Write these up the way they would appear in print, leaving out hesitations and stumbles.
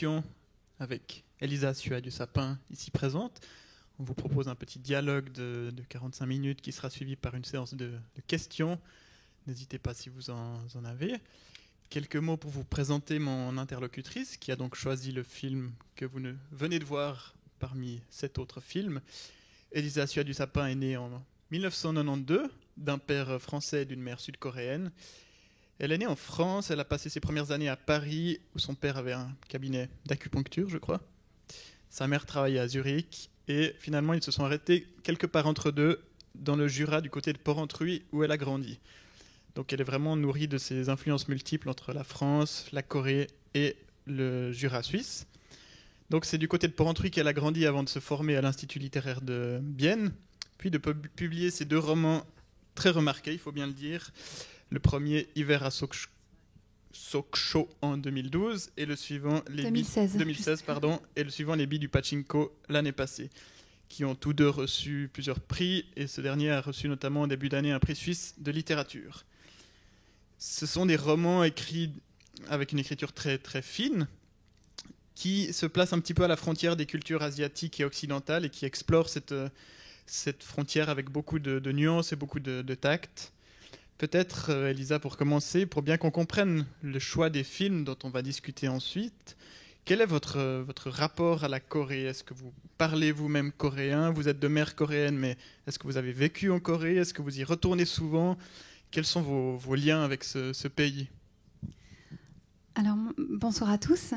discussion avec Elisa Sua du Sapin, ici présente. On vous propose un petit dialogue de 45 minutes qui sera suivi par une séance de questions. N'hésitez pas si vous en avez. Quelques mots pour vous présenter mon interlocutrice, qui a donc choisi le film que vous venez de voir parmi 7 autres films. Elisa Sua du Sapin est née en 1992 d'un père français et d'une mère sud-coréenne. Elle est née en France, elle a passé ses premières années à Paris, où son père avait un cabinet d'acupuncture, je crois. Sa mère travaillait à Zurich, et finalement ils se sont arrêtés quelque part entre deux, dans le Jura, du côté de Porrentruy, où elle a grandi. Donc elle est vraiment nourrie de ces influences multiples entre la France, la Corée et le Jura suisse. Donc c'est du côté de Porrentruy qu'elle a grandi avant de se former à l'Institut littéraire de Bienne, puis de publier ces 2 romans très remarqués, il faut bien le dire. Le premier, Hiver à Sokcho en 2012, et le suivant, 2016, et le suivant, Les Billes du Pachinko, l'année passée, qui ont tous 2 reçu plusieurs prix, et ce dernier a reçu notamment au début d'année un prix suisse de littérature. Ce sont des romans écrits avec une écriture très, très fine, qui se placent un petit peu à la frontière des cultures asiatiques et occidentales, et qui explorent cette frontière avec beaucoup de nuances et beaucoup de tact. Peut-être, Elisa, pour commencer, pour bien qu'on comprenne le choix des films dont on va discuter ensuite, quel est votre rapport à la Corée ? Est-ce que vous parlez vous-même coréen ? Vous êtes de mère coréenne, mais est-ce que vous avez vécu en Corée ? Est-ce que vous y retournez souvent ? Quels sont vos liens avec ce pays ? Alors, bonsoir à tous.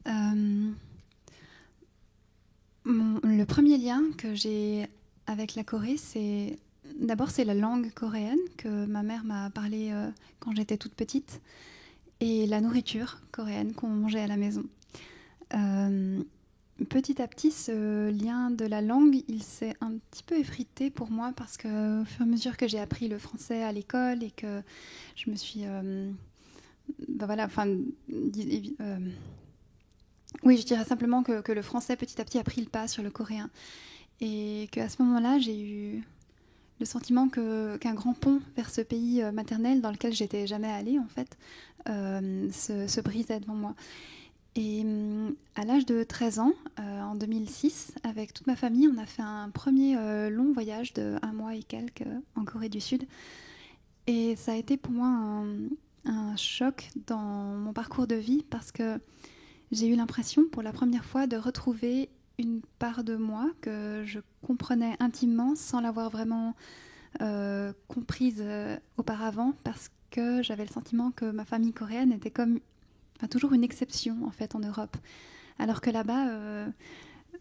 Le premier lien que j'ai avec la Corée, c'est la langue coréenne que ma mère m'a parlé quand j'étais toute petite, et la nourriture coréenne qu'on mangeait à la maison. Petit à petit, ce lien de la langue, il s'est un petit peu effrité pour moi, parce qu'au fur et à mesure que j'ai appris le français à l'école et que je me suis... oui, je dirais simplement que le français petit à petit a pris le pas sur le coréen, et qu'à ce moment-là, j'ai eu le sentiment qu'un grand pont vers ce pays maternel dans lequel j'étais jamais allée, en fait, se brisait devant moi. Et à l'âge de 13 ans, en 2006, avec toute ma famille, on a fait un premier long voyage de 1 mois et quelques en Corée du Sud. Et ça a été pour moi un choc dans mon parcours de vie, parce que j'ai eu l'impression pour la première fois de retrouver une part de moi que je comprenais intimement sans l'avoir vraiment comprise auparavant, parce que j'avais le sentiment que ma famille coréenne était toujours une exception en fait en Europe, alors que là-bas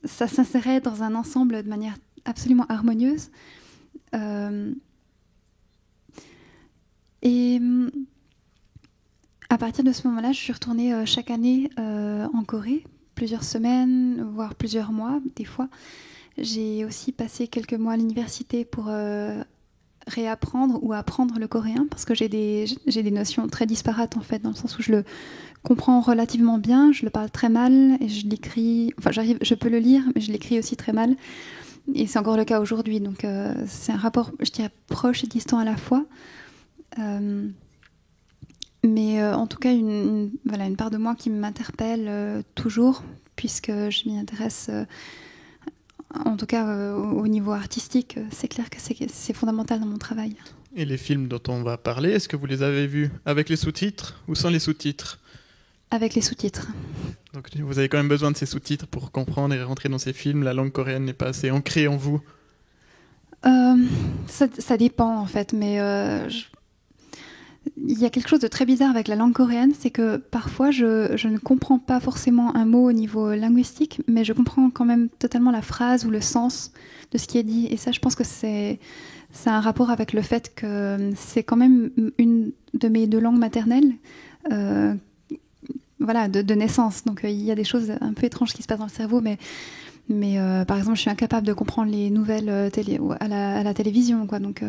ça s'insérait dans un ensemble de manière absolument harmonieuse. Et à partir de ce moment-là, je suis retournée chaque année en Corée, plusieurs semaines, voire plusieurs mois, des fois. J'ai aussi passé quelques mois à l'université pour réapprendre ou apprendre le coréen, parce que j'ai des notions très disparates, en fait, dans le sens où je le comprends relativement bien, je le parle très mal, et je l'écris... Enfin, je peux le lire, mais je l'écris aussi très mal. Et c'est encore le cas aujourd'hui. Donc, c'est un rapport, je dirais, proche et distant à la fois. Mais en tout cas, une part de moi qui m'interpelle toujours, puisque je m'y intéresse, en tout cas au niveau artistique. C'est clair que c'est fondamental dans mon travail. Et les films dont on va parler, est-ce que vous les avez vus avec les sous-titres ou sans les sous-titres ? Avec les sous-titres. Donc vous avez quand même besoin de ces sous-titres pour comprendre et rentrer dans ces films. La langue coréenne n'est pas assez ancrée en vous ? Ça dépend en fait, mais... Il y a quelque chose de très bizarre avec la langue coréenne, c'est que parfois je ne comprends pas forcément un mot au niveau linguistique, mais je comprends quand même totalement la phrase ou le sens de ce qui est dit. Et ça, je pense que c'est un rapport avec le fait que c'est quand même une de mes 2 langues maternelles, de naissance. Donc il y a des choses un peu étranges qui se passent dans le cerveau, mais par exemple, je suis incapable de comprendre les nouvelles à la télévision, quoi. Donc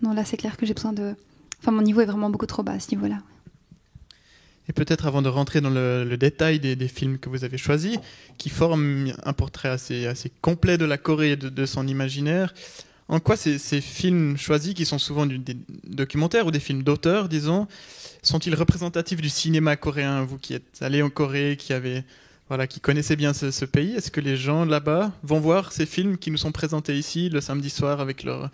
non, là, c'est clair que j'ai besoin de... Enfin, mon niveau est vraiment beaucoup trop bas à ce niveau-là. Et peut-être avant de rentrer dans le détail des films que vous avez choisis, qui forment un portrait assez complet de la Corée et de son imaginaire, en quoi ces films choisis, qui sont souvent des documentaires ou des films d'auteur, disons, sont-ils représentatifs du cinéma coréen ? Vous qui êtes allé en Corée, qui avez voilà, qui connaissaient bien ce pays. Est-ce que les gens là-bas vont voir ces films qui nous sont présentés ici le samedi soir avec leur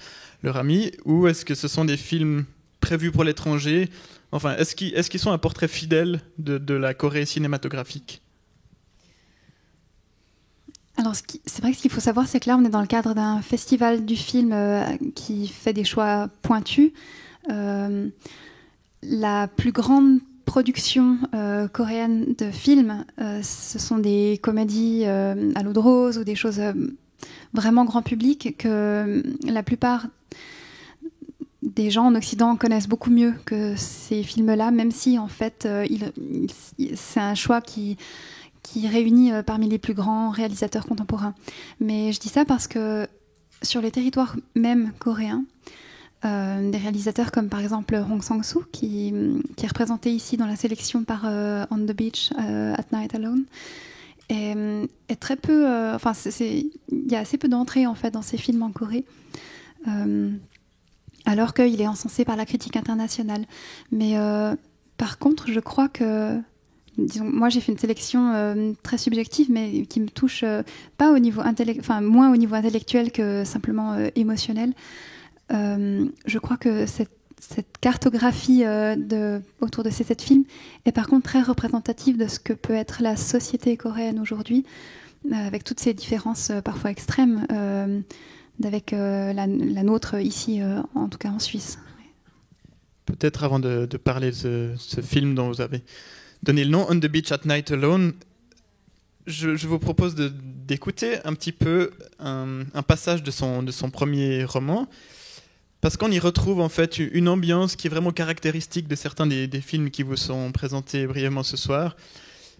ami, ou est-ce que ce sont des films prévus pour l'étranger? Enfin, est-ce qu'ils sont un portrait fidèle de la Corée cinématographique? Alors, c'est vrai que ce qu'il faut savoir, c'est que là, on est dans le cadre d'un festival du film qui fait des choix pointus. La plus grande production coréenne de films, ce sont des comédies à l'eau de rose ou des choses vraiment grand public que la plupart des gens en Occident connaissent beaucoup mieux que ces films-là, même si en fait c'est un choix qui réunit parmi les plus grands réalisateurs contemporains. Mais je dis ça parce que sur les territoires même coréens, des réalisateurs comme par exemple Hong Sang-soo, qui est représenté ici dans la sélection par On the Beach, At Night Alone, est très peu... il y a assez peu d'entrées en fait dans ces films en Corée, alors qu'il est encensé par la critique internationale. Mais par contre, je crois que... Disons, moi, j'ai fait une sélection très subjective, mais qui me touche pas au niveau moins au niveau intellectuel que simplement émotionnel. Je crois que cette cartographie autour de ces 7 films est par contre très représentative de ce que peut être la société coréenne aujourd'hui, avec toutes ces différences parfois extrêmes d'avec la nôtre ici, en tout cas en Suisse. Peut-être avant de parler de ce film dont vous avez donné le nom, On the Beach at Night Alone, je vous propose d'écouter un petit peu un passage de son premier roman, parce qu'on y retrouve en fait une ambiance qui est vraiment caractéristique de certains des films qui vous sont présentés brièvement ce soir.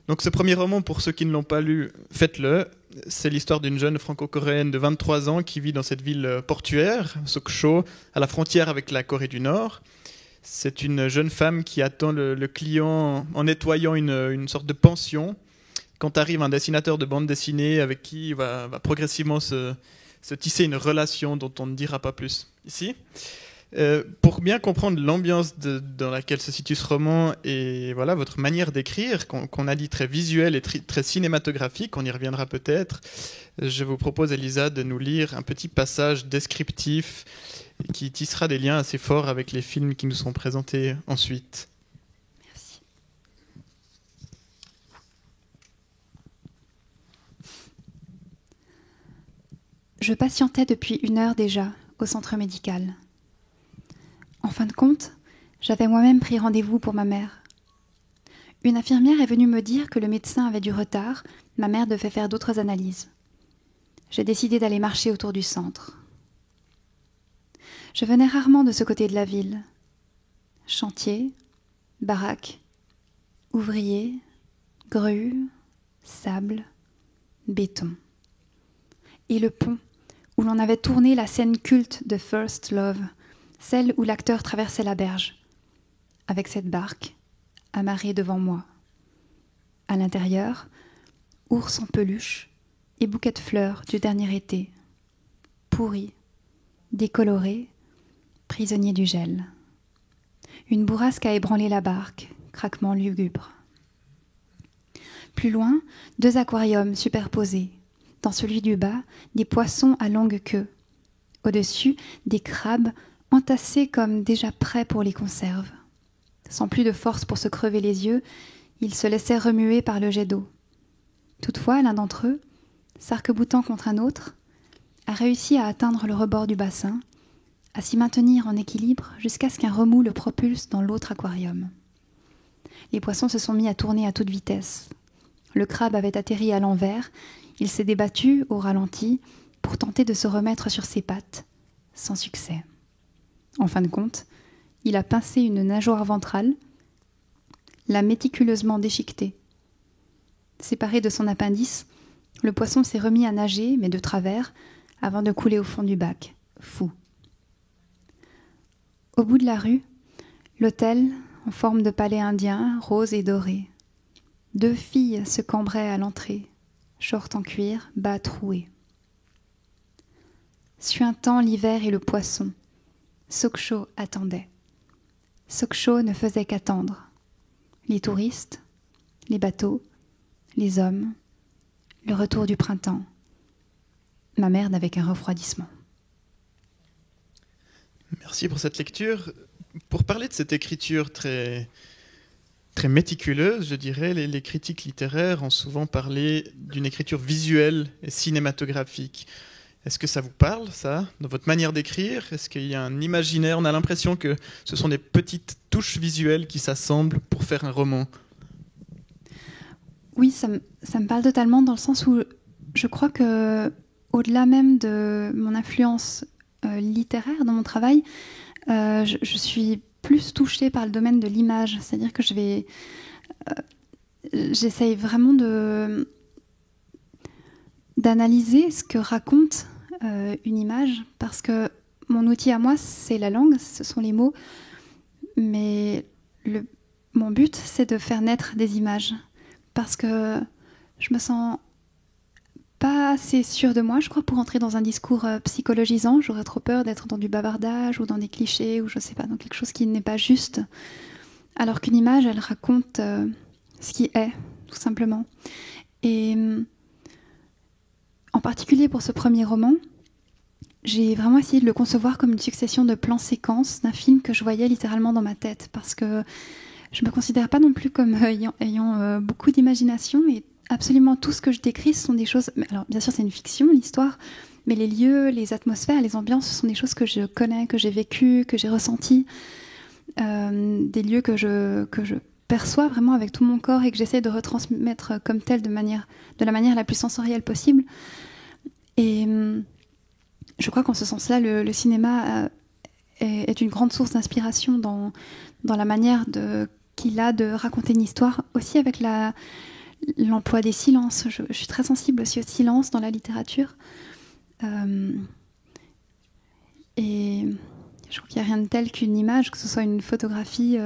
Donc ce premier roman, pour ceux qui ne l'ont pas lu, faites-le. C'est l'histoire d'une jeune franco-coréenne de 23 ans qui vit dans cette ville portuaire, Sokcho, à la frontière avec la Corée du Nord. C'est une jeune femme qui attend le client en nettoyant une sorte de pension. Quand arrive un dessinateur de bande dessinée avec qui il va progressivement se tisser une relation dont on ne dira pas plus ici. Pour bien comprendre l'ambiance dans laquelle se situe ce roman et voilà, votre manière d'écrire, qu'on a dit très visuelle et très cinématographique, on y reviendra peut-être, je vous propose, Elisa, de nous lire un petit passage descriptif qui tissera des liens assez forts avec les films qui nous sont présentés ensuite. Merci. Je patientais depuis 1 heure déjà au centre médical. En fin de compte, j'avais moi-même pris rendez-vous pour ma mère. Une infirmière est venue me dire que le médecin avait du retard, ma mère devait faire d'autres analyses. J'ai décidé d'aller marcher autour du centre. Je venais rarement de ce côté de la ville. Chantier, baraques, ouvriers, grues, sable, béton. Et le pont, où l'on avait tourné la scène culte de First Love, celle où l'acteur traversait la berge, avec cette barque amarrée devant moi. À l'intérieur, ours en peluche et bouquet de fleurs du dernier été, pourris, décolorés, prisonniers du gel. Une bourrasque a ébranlé la barque, craquement lugubre. Plus loin, 2 aquariums superposés. Dans celui du bas, des poissons à longue queue. Au-dessus, des crabes entassés comme déjà prêts pour les conserves. Sans plus de force pour se crever les yeux, ils se laissaient remuer par le jet d'eau. Toutefois, l'un d'entre eux, s'arc-boutant contre un autre, a réussi à atteindre le rebord du bassin, à s'y maintenir en équilibre jusqu'à ce qu'un remous le propulse dans l'autre aquarium. Les poissons se sont mis à tourner à toute vitesse. Le crabe avait atterri à l'envers, il s'est débattu au ralenti pour tenter de se remettre sur ses pattes, sans succès. En fin de compte, il a pincé une nageoire ventrale, l'a méticuleusement déchiquetée. Séparé de son appendice, le poisson s'est remis à nager, mais de travers, avant de couler au fond du bac, fou. Au bout de la rue, l'hôtel, en forme de palais indien, rose et doré. 2 filles se cambraient à l'entrée, short en cuir, bas troués. Suintant l'hiver et le poisson, Sokcho attendait. Sokcho ne faisait qu'attendre. Les touristes, les bateaux, les hommes, le retour du printemps. Ma mère n'avait qu'un refroidissement. Merci pour cette lecture. Pour parler de cette écriture très, très méticuleuse, je dirais, les critiques littéraires ont souvent parlé d'une écriture visuelle et cinématographique. Est-ce que ça vous parle, ça, dans votre manière d'écrire? Est-ce qu'il y a un imaginaire? On a l'impression que ce sont des petites touches visuelles qui s'assemblent pour faire un roman. Oui, ça me parle totalement dans le sens où je crois que, au-delà même de mon influence littéraire dans mon travail, je suis plus touchée par le domaine de l'image. C'est-à-dire que j'essaye vraiment d'analyser ce que raconte une image, parce que mon outil à moi, c'est la langue, ce sont les mots, mais mon but, c'est de faire naître des images, parce que je me sens pas assez sûre de moi, je crois, pour entrer dans un discours psychologisant. J'aurais trop peur d'être dans du bavardage ou dans des clichés, ou je sais pas, dans quelque chose qui n'est pas juste, alors qu'une image, elle raconte ce qui est, tout simplement. Et en particulier pour ce premier roman, j'ai vraiment essayé de le concevoir comme une succession de plans-séquences d'un film que je voyais littéralement dans ma tête, parce que je ne me considère pas non plus comme ayant beaucoup d'imagination, et absolument tout ce que je décris, ce sont des choses... Alors bien sûr, c'est une fiction, l'histoire, mais les lieux, les atmosphères, les ambiances, ce sont des choses que je connais, que j'ai vécues, que j'ai ressenties, des lieux que je perçois vraiment avec tout mon corps et que j'essaie de retransmettre comme tel de la manière la plus sensorielle possible. Et je crois qu'en ce sens-là, le cinéma est une grande source d'inspiration dans la manière qu'il a de raconter une histoire, aussi avec l'emploi des silences. Je suis très sensible aussi au silence dans la littérature. Et je crois qu'il n'y a rien de tel qu'une image, que ce soit une photographie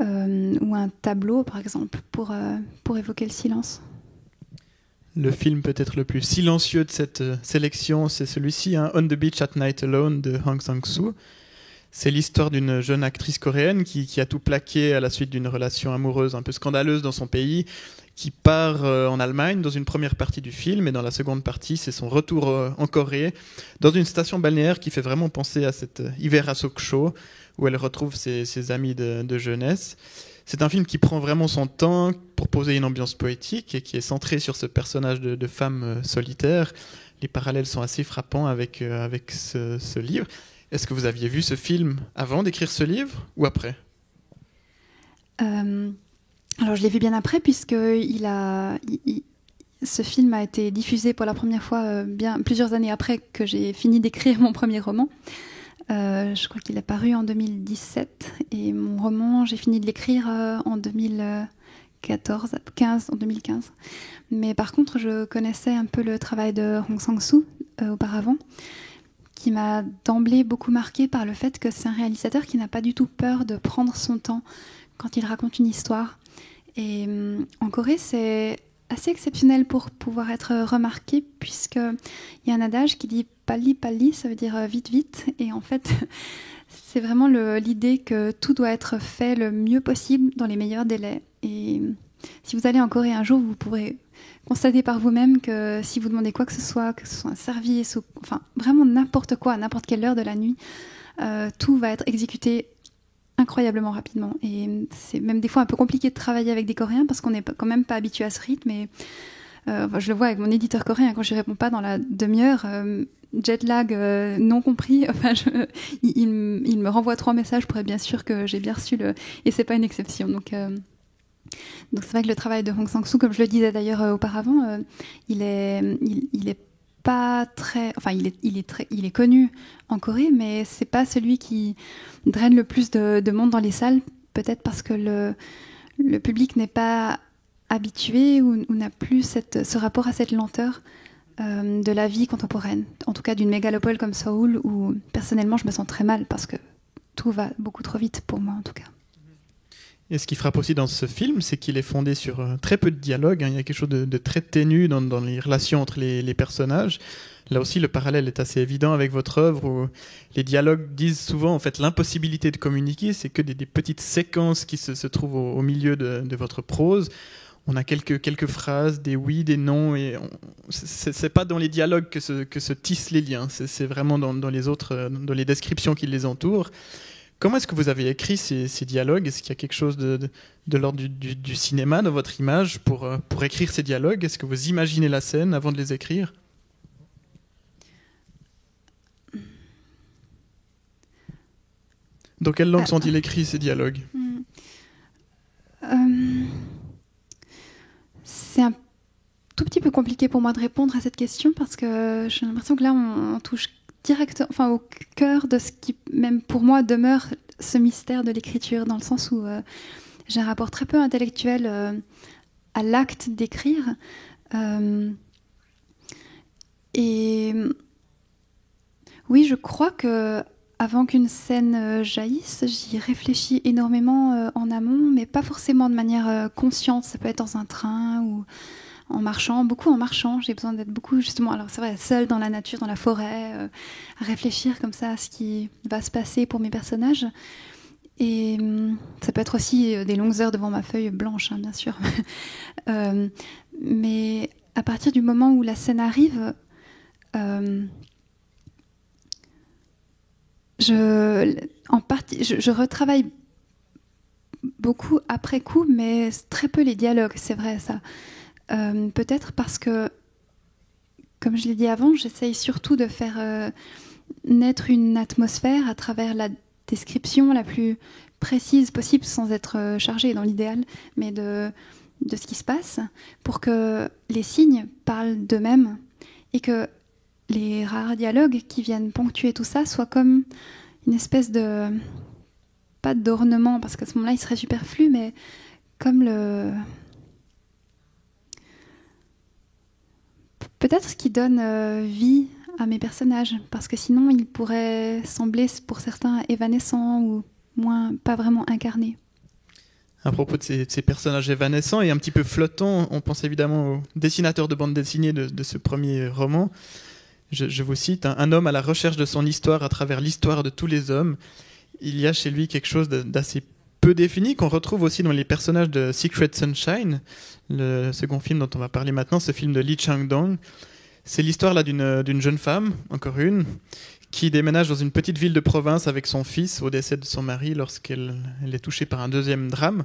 ou un tableau, par exemple, pour évoquer le silence. Le film peut-être le plus silencieux de cette sélection, c'est celui-ci, hein, On the Beach at Night Alone de Hong Sang-soo. C'est l'histoire d'une jeune actrice coréenne qui a tout plaqué à la suite d'une relation amoureuse un peu scandaleuse dans son pays, qui part en Allemagne dans une première partie du film, et dans la seconde partie, c'est son retour en Corée, dans une station balnéaire qui fait vraiment penser à cet hiver à Sokcho, où elle retrouve ses amis de jeunesse. C'est un film qui prend vraiment son temps pour poser une ambiance poétique et qui est centré sur ce personnage de femme solitaire. Les parallèles sont assez frappants avec ce livre. Est-ce que vous aviez vu ce film avant d'écrire ce livre ou après ? Alors je l'ai vu bien après, puisque ce film a été diffusé pour la première fois plusieurs années après que j'ai fini d'écrire mon premier roman. Je crois qu'il est paru en 2017, et mon roman, j'ai fini de l'écrire en 2015. Mais par contre, je connaissais un peu le travail de Hong Sang-soo auparavant, qui m'a d'emblée beaucoup marqué par le fait que c'est un réalisateur qui n'a pas du tout peur de prendre son temps quand il raconte une histoire. Et en Corée, c'est assez exceptionnel pour pouvoir être remarqué, puisqu'il y a un adage qui dit « palli palli », ça veut dire « vite vite ». Et en fait, c'est vraiment l'idée que tout doit être fait le mieux possible dans les meilleurs délais. Et si vous allez en Corée un jour, vous pourrez constater par vous-même que si vous demandez quoi que ce soit un service, enfin vraiment n'importe quoi, à n'importe quelle heure de la nuit, tout va être exécuté incroyablement rapidement. Et c'est même des fois un peu compliqué de travailler avec des Coréens, parce qu'on n'est quand même pas habitué à ce rythme. Et je le vois avec mon éditeur coréen, quand je ne réponds pas dans la demi-heure, jet lag non compris, enfin, il me renvoie 3 messages pour être bien sûr que j'ai bien reçu et c'est pas une exception. Donc c'est vrai que le travail de Hong Sang-soo, comme je le disais d'ailleurs auparavant, il est pas très, enfin il est connu en Corée, mais c'est pas celui qui draine le plus de monde dans les salles, peut-être parce que le public n'est pas habitué ou n'a plus ce rapport à cette lenteur de la vie contemporaine, en tout cas d'une mégalopole comme Séoul, où personnellement je me sens très mal parce que tout va beaucoup trop vite pour moi en tout cas. Et ce qui frappe aussi dans ce film, c'est qu'il est fondé sur très peu de dialogue, hein. Il y a quelque chose de très ténu dans les relations entre les personnages. Là aussi, le parallèle est assez évident avec votre œuvre, où les dialogues disent souvent en fait l'impossibilité de communiquer. C'est que des petites séquences qui se trouvent au milieu de votre prose. on a quelques phrases, des oui, des non, et c'est pas dans les dialogues que se tissent les liens, c'est vraiment dans les autres, dans les descriptions qui les entourent. Comment est-ce que vous avez écrit ces dialogues? Est-ce qu'il y a quelque chose de l'ordre du cinéma dans votre image pour écrire ces dialogues? Est-ce que vous imaginez la scène avant de les écrire? Dans quelle langue sont-ils écrits, ces dialogues? C'est un tout petit peu compliqué pour moi de répondre à cette question parce que j'ai l'impression que là, on touche directement, au cœur de ce qui, même pour moi, demeure ce mystère de l'écriture, dans le sens où j'ai un rapport très peu intellectuel à l'acte d'écrire. Et oui, je crois que avant qu'une scène jaillisse, j'y réfléchis énormément en amont, mais pas forcément de manière consciente. Ça peut être dans un train ou en marchant, beaucoup en marchant. J'ai besoin d'être beaucoup, justement, alors c'est vrai, seule dans la nature, dans la forêt, à réfléchir comme ça à ce qui va se passer pour mes personnages. Et ça peut être aussi des longues heures devant ma feuille blanche, hein, bien sûr. Mais à partir du moment où la scène arrive, je retravaille beaucoup après coup, mais très peu les dialogues, c'est vrai ça. Peut-être parce que, comme je l'ai dit avant, j'essaye surtout de faire naître une atmosphère à travers la description la plus précise possible, sans être chargée dans l'idéal, mais de ce qui se passe, pour que les signes parlent d'eux-mêmes et que les rares dialogues qui viennent ponctuer tout ça soient comme une espèce de, pas d'ornement, parce qu'à ce moment-là il serait superflu, mais comme peut-être ce qui donne vie à mes personnages, parce que sinon ils pourraient sembler pour certains évanescents ou moins pas vraiment incarnés. À propos de ces personnages évanescents et un petit peu flottants, on pense évidemment au dessinateur de bande dessinée de ce premier roman. Je vous cite, un homme à la recherche de son histoire à travers l'histoire de tous les hommes. Il y a chez lui quelque chose d'assez peu défini qu'on retrouve aussi dans les personnages de Secret Sunshine, le second film dont on va parler maintenant, ce film de Lee Chang-dong. C'est l'histoire là d'une jeune femme, encore une, qui déménage dans une petite ville de province avec son fils au décès de son mari lorsqu'elle est touchée par un deuxième drame.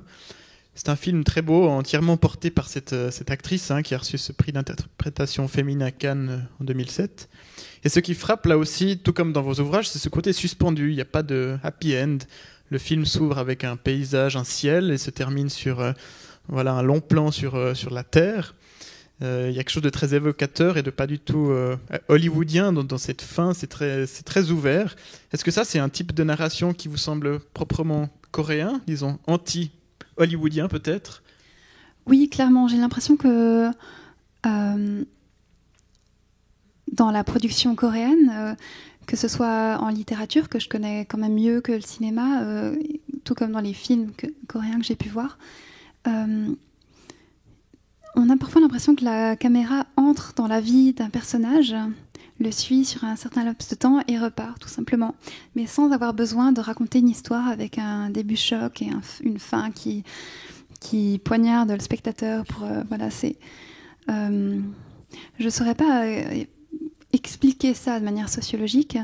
C'est un film très beau, entièrement porté par cette actrice qui a reçu ce prix d'interprétation féminine à Cannes en 2007. Et ce qui frappe là aussi, tout comme dans vos ouvrages, c'est ce côté suspendu. Il n'y a pas de happy end. Le film s'ouvre avec un paysage, un ciel, et se termine sur un long plan sur la terre. Il y a quelque chose de très évocateur et de pas du tout hollywoodien dans cette fin. C'est très ouvert. Est-ce que ça, c'est un type de narration qui vous semble proprement coréen, disons anti-hollywoodien peut-être? Oui, clairement. J'ai l'impression que dans la production coréenne, que ce soit en littérature, que je connais quand même mieux que le cinéma, tout comme dans les films coréens que j'ai pu voir, on a parfois l'impression que la caméra entre dans la vie d'un personnage, le suit sur un certain laps de temps et repart, tout simplement. Mais sans avoir besoin de raconter une histoire avec un début choc et une fin qui poignarde le spectateur. Je ne saurais pas expliquer ça de manière sociologique,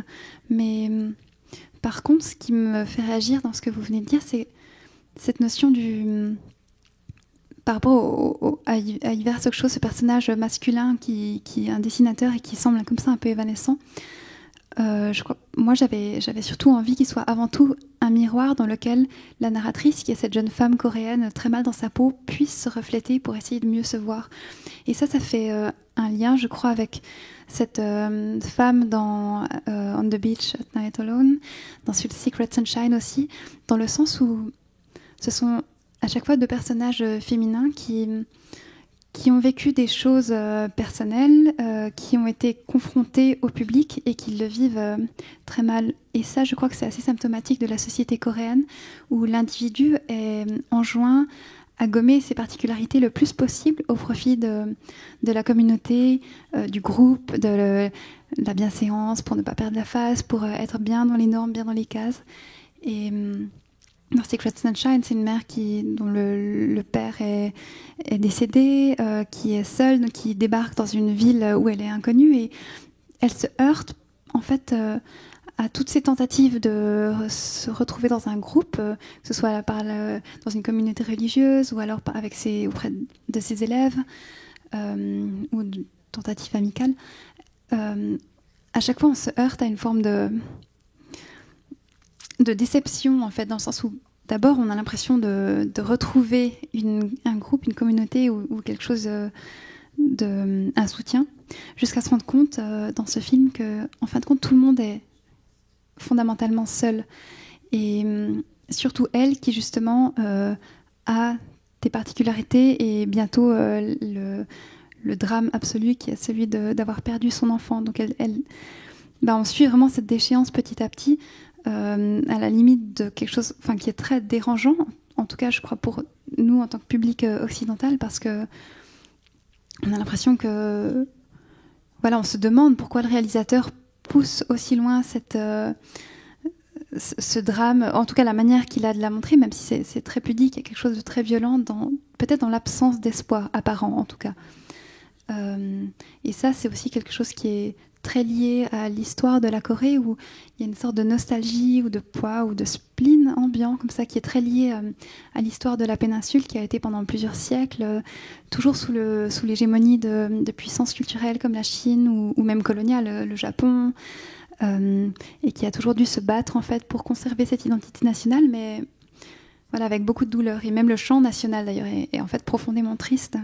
mais par contre, ce qui me fait réagir dans ce que vous venez de dire, c'est cette notion par rapport à Iver Sokcho, ce personnage masculin qui est un dessinateur et qui semble comme ça un peu évanescent. Moi, j'avais surtout envie qu'il soit avant tout un miroir dans lequel la narratrice, qui est cette jeune femme coréenne très mal dans sa peau, puisse se refléter pour essayer de mieux se voir. Et ça fait un lien, je crois, avec cette femme dans On the Beach at Night Alone, dans Secret Sunshine aussi, dans le sens où ce sont à chaque fois deux personnages féminins qui ont vécu des choses personnelles, qui ont été confrontés au public et qui le vivent très mal. Et ça, je crois que c'est assez symptomatique de la société coréenne, où l'individu est enjoint à gommer ses particularités le plus possible au profit de la communauté, du groupe, de la bienséance, pour ne pas perdre la face, pour être bien dans les normes, bien dans les cases. Et Dans Secret Sunshine, c'est une mère dont le père est décédé, qui est seule, qui débarque dans une ville où elle est inconnue et elle se heurte en fait à toutes ces tentatives de se retrouver dans un groupe, que ce soit dans une communauté religieuse ou alors auprès de ses élèves ou de tentatives amicales. À chaque fois, on se heurte à une forme de déception, en fait, dans le sens où d'abord, on a l'impression de retrouver un groupe, une communauté ou quelque chose, un soutien, jusqu'à se rendre compte dans ce film qu'en fin de compte, tout le monde est fondamentalement seul. Et surtout elle qui, justement, a des particularités et bientôt le drame absolu qui est celui d'avoir perdu son enfant. Donc on suit vraiment cette déchéance petit à petit, à la limite de quelque chose qui est très dérangeant, en tout cas je crois pour nous en tant que public occidental, parce que on a l'impression que on se demande pourquoi le réalisateur pousse aussi loin ce drame, en tout cas la manière qu'il a de la montrer, même si c'est très pudique, il y a quelque chose de très violent, peut-être dans l'absence d'espoir apparent en tout cas. Et ça, c'est aussi quelque chose qui est très lié à l'histoire de la Corée, où il y a une sorte de nostalgie ou de poids ou de spleen ambiant comme ça qui est très lié à l'histoire de la péninsule, qui a été pendant plusieurs siècles toujours sous l'hégémonie de puissances culturelles comme la Chine ou même coloniale, le Japon, et qui a toujours dû se battre en fait pour conserver cette identité nationale, mais avec beaucoup de douleur. Et même le chant national d'ailleurs est en fait profondément triste.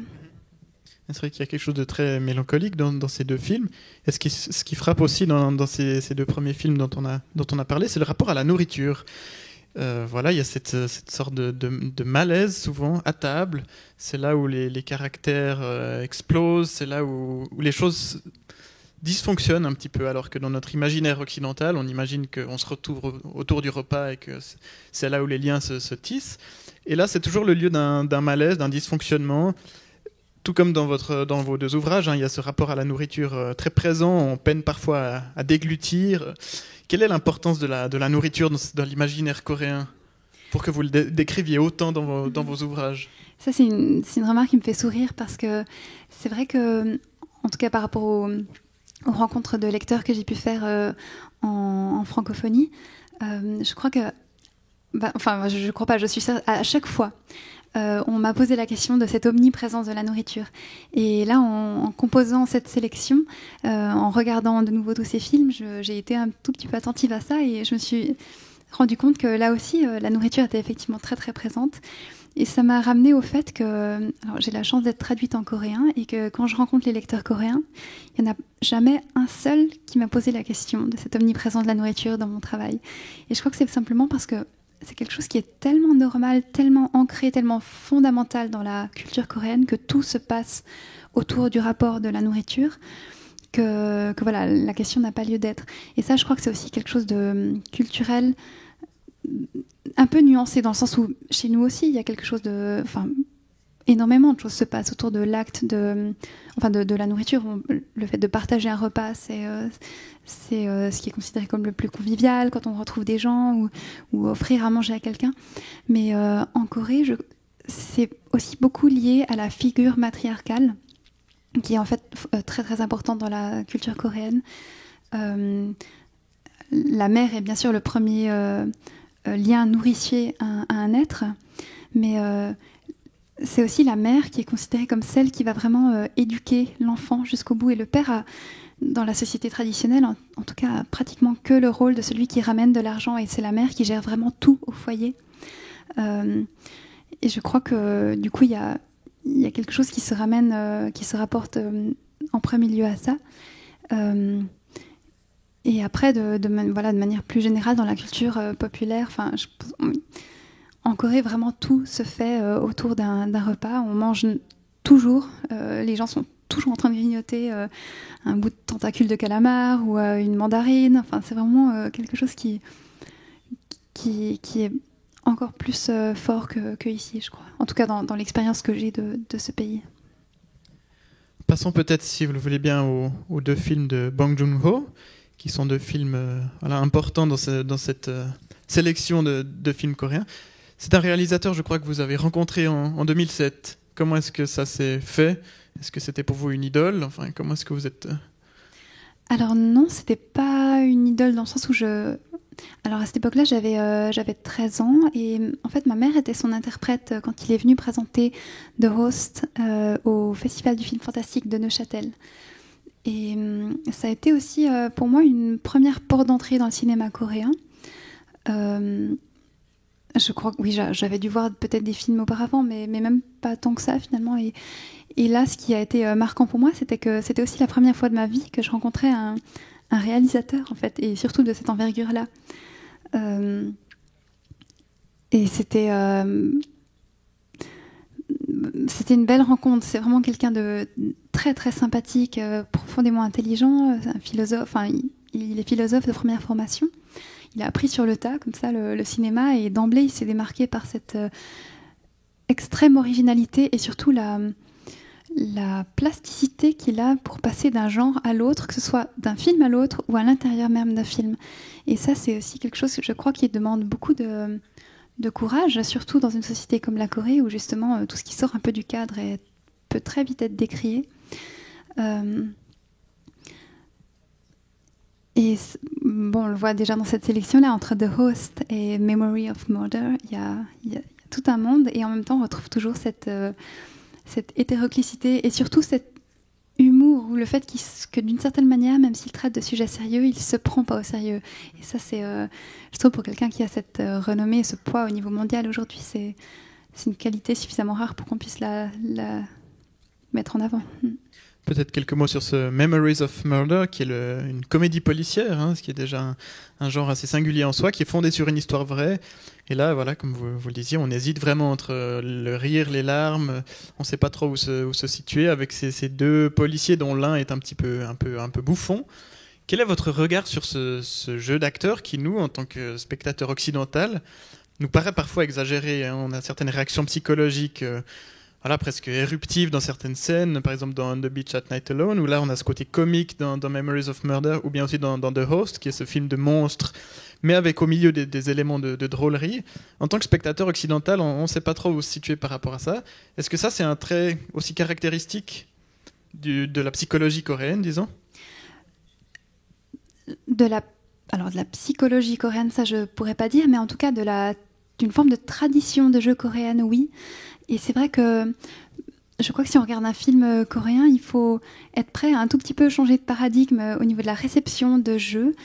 C'est vrai qu'il y a quelque chose de très mélancolique dans ces deux films. Et ce qui frappe aussi dans ces deux premiers films dont on a parlé, c'est le rapport à la nourriture. Il y a cette sorte de malaise souvent à table. C'est là où les caractères explosent, c'est là où les choses dysfonctionnent un petit peu, alors que dans notre imaginaire occidental, on imagine qu'on se retrouve autour du repas et que c'est là où les liens se tissent. Et là, c'est toujours le lieu d'un malaise, d'un dysfonctionnement. Tout comme dans vos deux ouvrages, il y a ce rapport à la nourriture très présent, on peine parfois à déglutir. Quelle est l'importance de la nourriture dans l'imaginaire coréen pour que vous le décriviez autant dans vos ouvrages? Ça, c'est une remarque qui me fait sourire, parce que c'est vrai que, en tout cas par rapport aux rencontres de lecteurs que j'ai pu faire en francophonie, je crois que... je crois pas, je suis sûre, à chaque fois... on m'a posé la question de cette omniprésence de la nourriture. Et là, en composant cette sélection, en regardant de nouveau tous ces films, j'ai été un tout petit peu attentive à ça, et je me suis rendu compte que là aussi, la nourriture était effectivement très très présente. Et ça m'a ramené au fait que j'ai la chance d'être traduite en coréen, et que quand je rencontre les lecteurs coréens, il n'y en a jamais un seul qui m'a posé la question de cette omniprésence de la nourriture dans mon travail. Et je crois que c'est simplement parce que c'est quelque chose qui est tellement normal, tellement ancré, tellement fondamental dans la culture coréenne, que tout se passe autour du rapport de la nourriture, que la question n'a pas lieu d'être. Et ça, je crois que c'est aussi quelque chose de culturel, un peu nuancé, dans le sens où chez nous aussi, il y a quelque chose de... énormément de choses se passent autour de l'acte de la nourriture. Le fait de partager un repas, c'est ce qui est considéré comme le plus convivial quand on retrouve des gens, ou offrir à manger à quelqu'un. Mais en Corée, c'est aussi beaucoup lié à la figure matriarcale, qui est en fait très très importante dans la culture coréenne. La mère est bien sûr le premier lien nourricier à un être, mais c'est aussi la mère qui est considérée comme celle qui va vraiment éduquer l'enfant jusqu'au bout. Et le père dans la société traditionnelle, en tout cas, a pratiquement que le rôle de celui qui ramène de l'argent, et c'est la mère qui gère vraiment tout au foyer. Et je crois que du coup, il y a quelque chose qui se ramène, qui se rapporte en premier lieu à ça. Et après, de manière plus générale, dans la culture populaire, en Corée, vraiment tout se fait autour d'un repas. On mange toujours, les gens sont toujours en train de grignoter un bout de tentacule de calamar ou une mandarine. C'est vraiment quelque chose qui est encore plus fort que ici, je crois. En tout cas, dans l'expérience que j'ai de ce pays. Passons peut-être, si vous le voulez bien, aux deux films de Bong Joon-ho, qui sont deux films importants dans cette sélection de films coréens. C'est un réalisateur, je crois, que vous avez rencontré en 2007. Comment est-ce que ça s'est fait? Est-ce que c'était pour vous une idole? Enfin, comment est-ce que vous êtes... Alors non, c'était pas une idole dans le sens où je... Alors à cette époque-là, j'avais 13 ans et en fait ma mère était son interprète quand il est venu présenter The Host au Festival du film fantastique de Neuchâtel. Et ça a été aussi pour moi une première porte d'entrée dans le cinéma coréen. Je crois que oui, j'avais dû voir peut-être des films auparavant, mais même pas tant que ça finalement. Et là, ce qui a été marquant pour moi, c'était que c'était aussi la première fois de ma vie que je rencontrais un réalisateur, en fait, et surtout de cette envergure-là. Et c'était une belle rencontre. C'est vraiment quelqu'un de très très sympathique, profondément intelligent, un philosophe. Enfin, il est philosophe de première formation. Il a appris sur le tas, comme ça, le cinéma, et d'emblée, il s'est démarqué par cette extrême originalité et surtout la plasticité qu'il a pour passer d'un genre à l'autre, que ce soit d'un film à l'autre ou à l'intérieur même d'un film. Et ça, c'est aussi quelque chose que je crois qui demande beaucoup de courage, surtout dans une société comme la Corée, où justement tout ce qui sort un peu du cadre peut très vite être décrié. Et bon, on le voit déjà dans cette sélection-là, entre The Host et Memory of Murder, il y a tout un monde, et en même temps, on retrouve toujours cette hétéroclicité et surtout cet humour, ou le fait que d'une certaine manière, même s'il traite de sujets sérieux, il se prend pas au sérieux. Et ça, c'est, je trouve, pour quelqu'un qui a cette renommée, ce poids au niveau mondial aujourd'hui, c'est une qualité suffisamment rare pour qu'on puisse la mettre en avant. Peut-être quelques mots sur ce Memories of Murder, qui est une comédie policière, hein, ce qui est déjà un genre assez singulier en soi, qui est fondé sur une histoire vraie. Et là, voilà, comme vous le disiez, on hésite vraiment entre le rire, les larmes. On ne sait pas trop où se situer avec ces deux policiers dont l'un est un peu bouffon. Quel est votre regard sur ce jeu d'acteur qui, nous, en tant que spectateurs occidental, nous paraît parfois exagéré, hein. On a certaines réactions psychologiques presque éruptives dans certaines scènes, par exemple dans On the Beach at Night Alone, où là on a ce côté comique dans Memories of Murder, ou bien aussi dans The Host, qui est ce film de monstre, mais avec au milieu des éléments de drôlerie. En tant que spectateur occidental, on ne sait pas trop où se situer par rapport à ça. Est-ce que ça, c'est un trait aussi caractéristique de la psychologie coréenne, disons? De la psychologie coréenne, ça je pourrais pas dire, mais en tout cas d'une forme de tradition de jeu coréenne, oui. Et c'est vrai que je crois que si on regarde un film coréen, il faut être prêt à un tout petit peu changer de paradigme au niveau de la réception de jeu,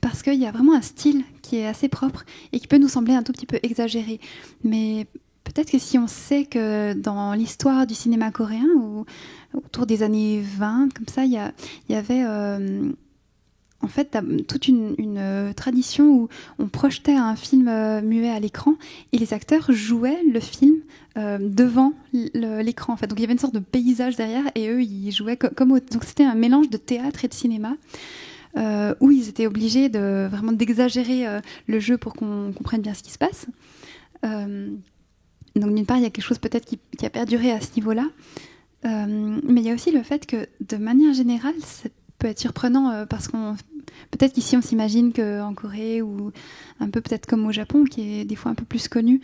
parce qu'il y a vraiment un style qui est assez propre et qui peut nous sembler un tout petit peu exagéré. Mais peut-être que si on sait que dans l'histoire du cinéma coréen, autour des années 20, comme ça, il y avait en fait toute une tradition où on projetait un film muet à l'écran et les acteurs jouaient le film devant l'écran. En fait. Donc il y avait une sorte de paysage derrière et eux, ils jouaient donc c'était un mélange de théâtre et de cinéma. Où ils étaient obligés vraiment d'exagérer le jeu pour qu'on comprenne bien ce qui se passe. Donc d'une part, il y a quelque chose peut-être qui a perduré à ce niveau-là. Mais il y a aussi le fait que, de manière générale, ça peut être surprenant parce peut-être qu'ici on s'imagine qu'en Corée, ou un peu peut-être comme au Japon, qui est des fois un peu plus connu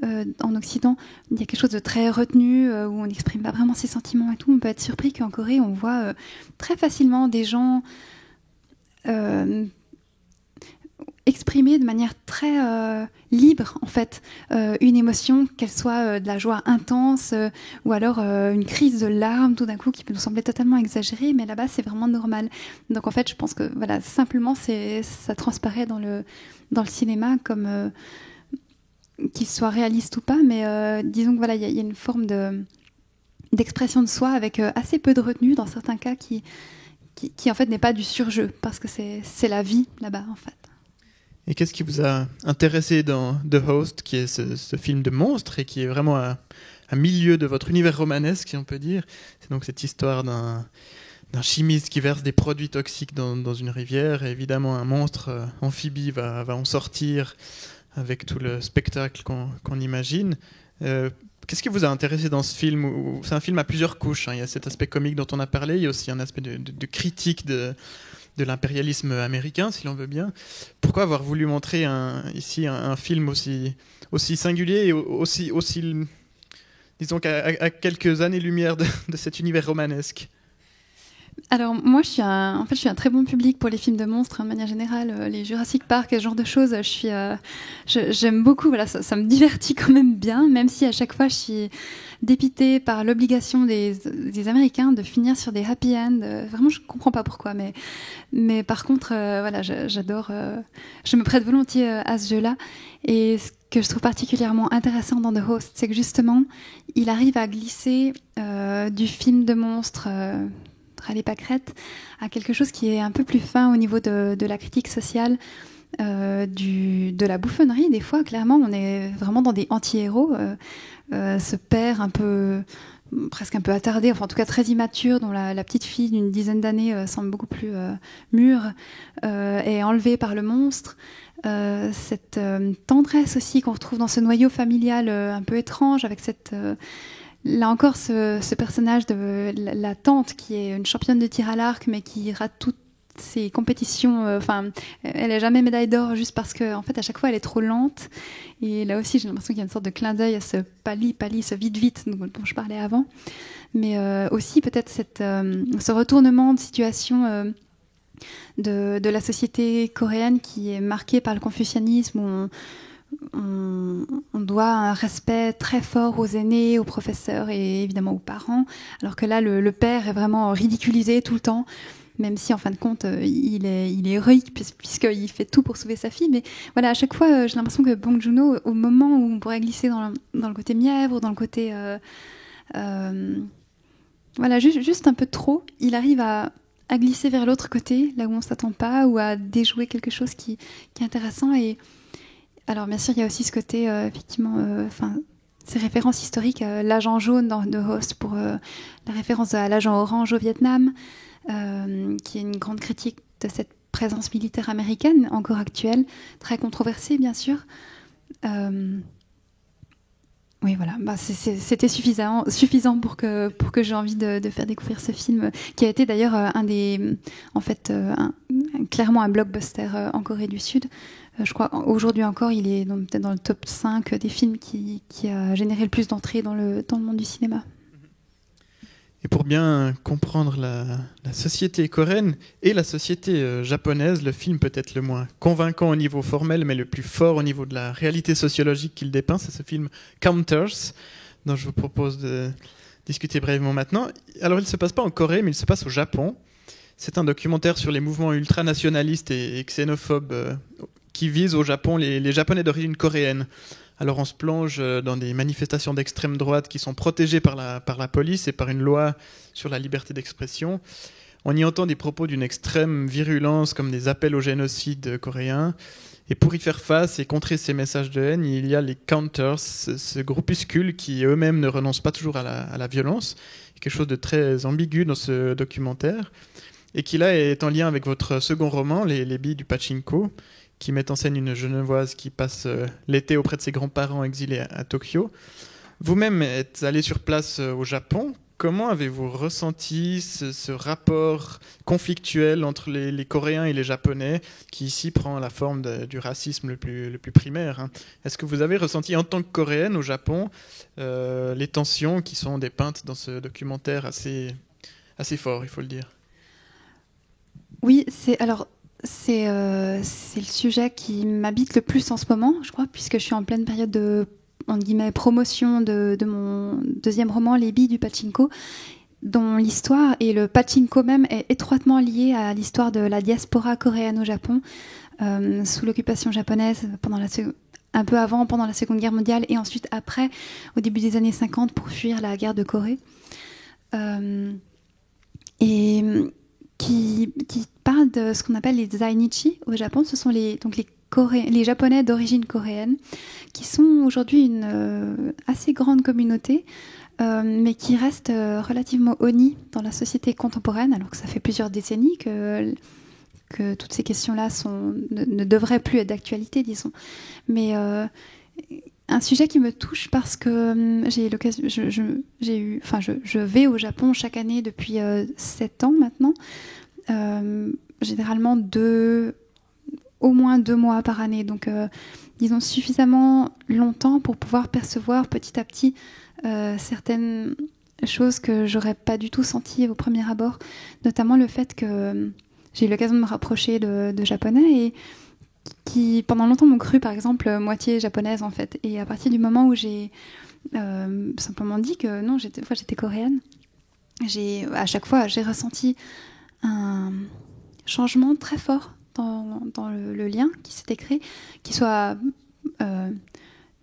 en Occident, il y a quelque chose de très retenu, où on n'exprime pas vraiment ses sentiments et tout. On peut être surpris qu'en Corée, on voit très facilement des gens exprimer de manière très libre en fait une émotion, qu'elle soit de la joie intense ou alors une crise de larmes tout d'un coup qui peut nous sembler totalement exagérée, mais là-bas c'est vraiment normal. Donc en fait je pense que voilà, simplement ça transparaît dans le cinéma, comme qu'il soit réaliste ou pas, mais disons que voilà, il y a une forme d'expression de soi avec assez peu de retenue dans certains cas qui en fait n'est pas du surjeu, parce que c'est la vie là-bas en fait. Et qu'est-ce qui vous a intéressé dans The Host, qui est ce film de monstre et qui est vraiment à milieu de votre univers romanesque, si on peut dire? C'est donc cette histoire d'un chimiste qui verse des produits toxiques dans une rivière, et évidemment un monstre amphibie va en sortir avec tout le spectacle qu'on imagine. Qu'est-ce qui vous a intéressé dans ce film? C'est un film à plusieurs couches, hein. Il y a cet aspect comique dont on a parlé, il y a aussi un aspect de critique de de l'impérialisme américain, si l'on veut bien. Pourquoi avoir voulu montrer ici un film aussi singulier et aussi disons qu'à quelques années-lumière de cet univers romanesque? Alors moi, je suis un très bon public pour les films de monstres, de manière générale, les Jurassic Park, ce genre de choses. J'aime beaucoup. Voilà, ça me divertit quand même bien, même si à chaque fois je suis dépitée par l'obligation des Américains de finir sur des happy end. Vraiment, je comprends pas pourquoi, mais par contre, voilà, j'adore. Je me prête volontiers à ce jeu-là. Et ce que je trouve particulièrement intéressant dans The Host, c'est que justement, il arrive à glisser du film de monstres. Les pâquerettes, à quelque chose qui est un peu plus fin au niveau de la critique sociale, de la bouffonnerie. Des fois, clairement, on est vraiment dans des anti-héros. Ce père presque un peu attardé, enfin en tout cas très immature, dont la petite fille d'une dizaine d'années semble beaucoup plus mûre, est enlevée par le monstre. Cette tendresse aussi qu'on retrouve dans ce noyau familial un peu étrange, avec là encore, ce personnage de la tante qui est une championne de tir à l'arc, mais qui rate toutes ses compétitions. Elle n'a jamais médaille d'or juste parce que, en fait, à chaque fois, elle est trop lente. Et là aussi, j'ai l'impression qu'il y a une sorte de clin d'œil à ce pali, ce vite, dont je parlais avant. Mais aussi, peut-être, ce retournement de situation de la société coréenne qui est marquée par le confucianisme, où on doit un respect très fort aux aînés, aux professeurs et évidemment aux parents, alors que là, le père est vraiment ridiculisé tout le temps, même si en fin de compte, il est héroïque puisqu'il fait tout pour sauver sa fille. Mais voilà, à chaque fois, j'ai l'impression que Bong Joon-ho, au moment où on pourrait glisser dans le côté mièvre, dans le côté... voilà, juste un peu trop, il arrive à glisser vers l'autre côté, là où on ne s'attend pas, ou à déjouer quelque chose qui est intéressant. Et alors, bien sûr, il y a aussi ce côté, effectivement, ces références historiques, l'agent jaune dans The Host pour la référence à l'agent orange au Vietnam, qui est une grande critique de cette présence militaire américaine, encore actuelle, très controversée, bien sûr. Oui, voilà, c'était suffisant pour que j'ai envie de faire découvrir ce film, qui a été d'ailleurs clairement un blockbuster en Corée du Sud. Je crois aujourd'hui encore, il est peut-être dans le top 5 des films qui a généré le plus d'entrées dans le monde du cinéma. Et pour bien comprendre la société coréenne et la société japonaise, le film peut être le moins convaincant au niveau formel, mais le plus fort au niveau de la réalité sociologique qu'il dépeint. C'est ce film Counters, dont je vous propose de discuter brièvement maintenant. Alors, il ne se passe pas en Corée, mais il se passe au Japon. C'est un documentaire sur les mouvements ultranationalistes et xénophobes qui visent au Japon les Japonais d'origine coréenne. Alors on se plonge dans des manifestations d'extrême droite qui sont protégées par la police et par une loi sur la liberté d'expression. On y entend des propos d'une extrême virulence comme des appels au génocide coréen. Et pour y faire face et contrer ces messages de haine, il y a les Counters, ce groupuscule qui eux-mêmes ne renoncent pas toujours à la violence. Quelque chose de très ambigu dans ce documentaire. Et qui là est en lien avec votre second roman, Les billes du pachinko, qui met en scène une Genevoise qui passe l'été auprès de ses grands-parents exilés à Tokyo. Vous-même êtes allé sur place au Japon. Comment avez-vous ressenti ce rapport conflictuel entre les Coréens et les Japonais, qui ici prend la forme du racisme le plus primaire, hein? Est-ce que vous avez ressenti en tant que Coréenne au Japon les tensions qui sont dépeintes dans ce documentaire assez fort, il faut le dire? Oui, c'est le sujet qui m'habite le plus en ce moment, je crois, puisque je suis en pleine période de promotion de mon deuxième roman, Les billes du pachinko, dont l'histoire et le pachinko même est étroitement lié à l'histoire de la diaspora coréenne au Japon, sous l'occupation japonaise, un peu avant, pendant la Seconde Guerre mondiale, et ensuite après, au début des années 50, pour fuir la guerre de Corée. Et qui parle de ce qu'on appelle les zainichi au Japon. Ce sont les Japonais d'origine coréenne, qui sont aujourd'hui une assez grande communauté, mais qui reste relativement honnie dans la société contemporaine, alors que ça fait plusieurs décennies que toutes ces questions-là ne devraient plus être d'actualité, disons. Mais un sujet qui me touche parce que j'ai l'occasion, je vais au Japon chaque année depuis 7 ans maintenant. généralement au moins 2 mois par année. Donc, disons suffisamment longtemps pour pouvoir percevoir petit à petit certaines choses que j'aurais pas du tout senties au premier abord, notamment le fait que j'ai eu l'occasion de me rapprocher de japonais et qui pendant longtemps m'ont cru par exemple moitié japonaise en fait, et à partir du moment où j'ai simplement dit que non, j'étais coréenne, à chaque fois j'ai ressenti un changement très fort dans le lien qui s'était créé, qui soit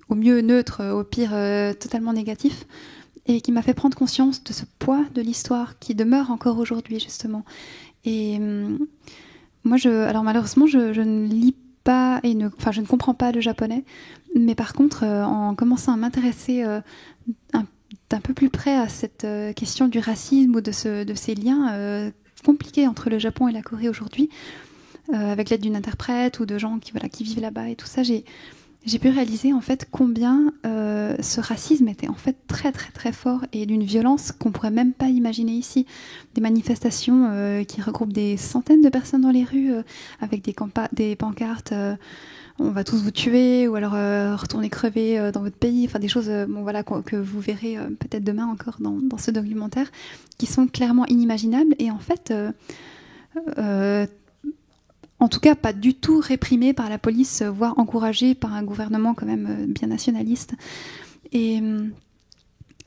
au mieux neutre, au pire totalement négatif, et qui m'a fait prendre conscience de ce poids de l'histoire qui demeure encore aujourd'hui justement. Et moi, alors malheureusement, je ne lis pas je ne comprends pas le japonais, mais par contre, en commençant à m'intéresser d'un peu plus près à cette question du racisme ou de ces liens compliqués entre le Japon et la Corée aujourd'hui, avec l'aide d'une interprète ou de gens qui vivent là-bas et tout ça, j'ai pu réaliser en fait combien ce racisme était en fait très très très fort et d'une violence qu'on pourrait même pas imaginer ici. Des manifestations qui regroupent des centaines de personnes dans les rues avec des pancartes on va tous vous tuer, ou alors retourner crever dans votre pays, enfin des choses que vous verrez peut-être demain encore dans ce documentaire, qui sont clairement inimaginables et en fait en tout cas pas du tout réprimé par la police, voire encouragé par un gouvernement quand même bien nationaliste. Et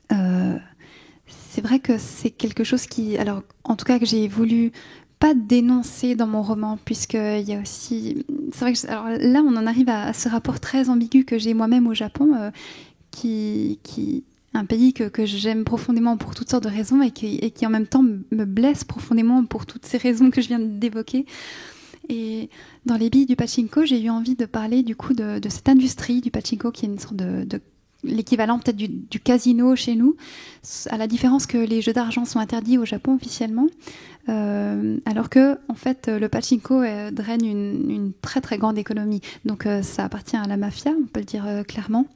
c'est vrai que c'est quelque chose alors en tout cas que j'ai voulu pas dénoncer dans mon roman, puisqu'il y a aussi... C'est vrai que alors là, on en arrive à ce rapport très ambigu que j'ai moi-même au Japon, qui un pays que j'aime profondément pour toutes sortes de raisons et qui en même temps me blesse profondément pour toutes ces raisons que je viens d'évoquer. Et dans les billes du pachinko, j'ai eu envie de parler du coup de cette industrie du pachinko qui est une sorte de l'équivalent peut-être du casino chez nous, à la différence que les jeux d'argent sont interdits au Japon officiellement, alors que en fait le pachinko draine une très très grande économie. Donc ça appartient à la mafia, on peut le dire clairement.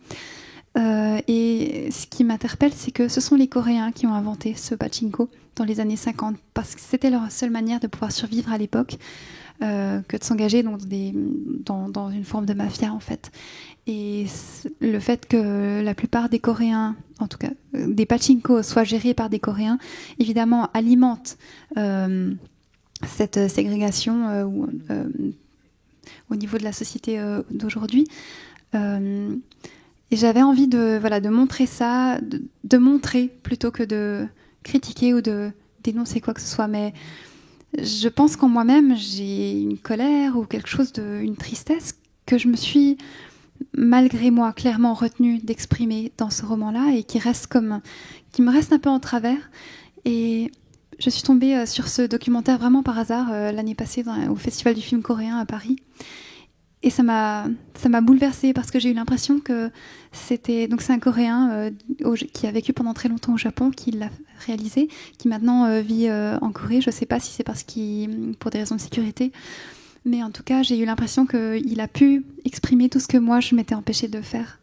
Et ce qui m'interpelle, c'est que ce sont les Coréens qui ont inventé ce pachinko dans les années 50, parce que c'était leur seule manière de pouvoir survivre à l'époque, que de s'engager dans une forme de mafia en fait. Et le fait que la plupart des Coréens, en tout cas des pachinko, soient gérés par des Coréens, évidemment alimente cette ségrégation au niveau de la société d'aujourd'hui. Et j'avais envie de montrer ça, de montrer plutôt que de critiquer ou de dénoncer quoi que ce soit. Mais je pense qu'en moi-même, j'ai une colère ou quelque chose une tristesse que je me suis, malgré moi, clairement retenue d'exprimer dans ce roman-là et qui me reste un peu en travers. Et je suis tombée sur ce documentaire vraiment par hasard l'année passée au Festival du film coréen à Paris. Et ça m'a bouleversée parce que j'ai eu l'impression que c'est un Coréen qui a vécu pendant très longtemps au Japon, qui l'a réalisé, qui maintenant vit en Corée. Je ne sais pas si c'est pour des raisons de sécurité, mais en tout cas, j'ai eu l'impression qu'il a pu exprimer tout ce que moi, je m'étais empêchée de faire.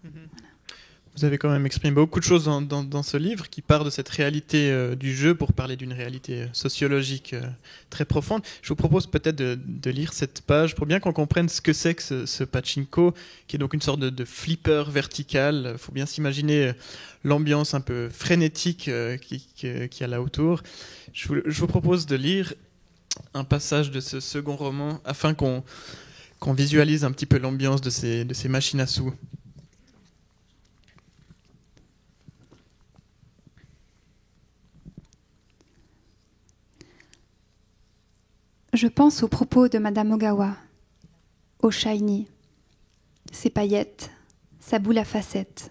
Vous avez quand même exprimé beaucoup de choses dans ce livre qui part de cette réalité du jeu pour parler d'une réalité sociologique très profonde. Je vous propose peut-être de lire cette page pour bien qu'on comprenne ce que c'est que ce pachinko, qui est donc une sorte de flipper vertical. Il faut bien s'imaginer l'ambiance un peu frénétique qu'il y a là autour. Je vous propose de lire un passage de ce second roman afin qu'on visualise un petit peu l'ambiance de ces machines à sous. Je pense aux propos de Madame Ogawa, au shiny, ses paillettes, sa boule à facettes.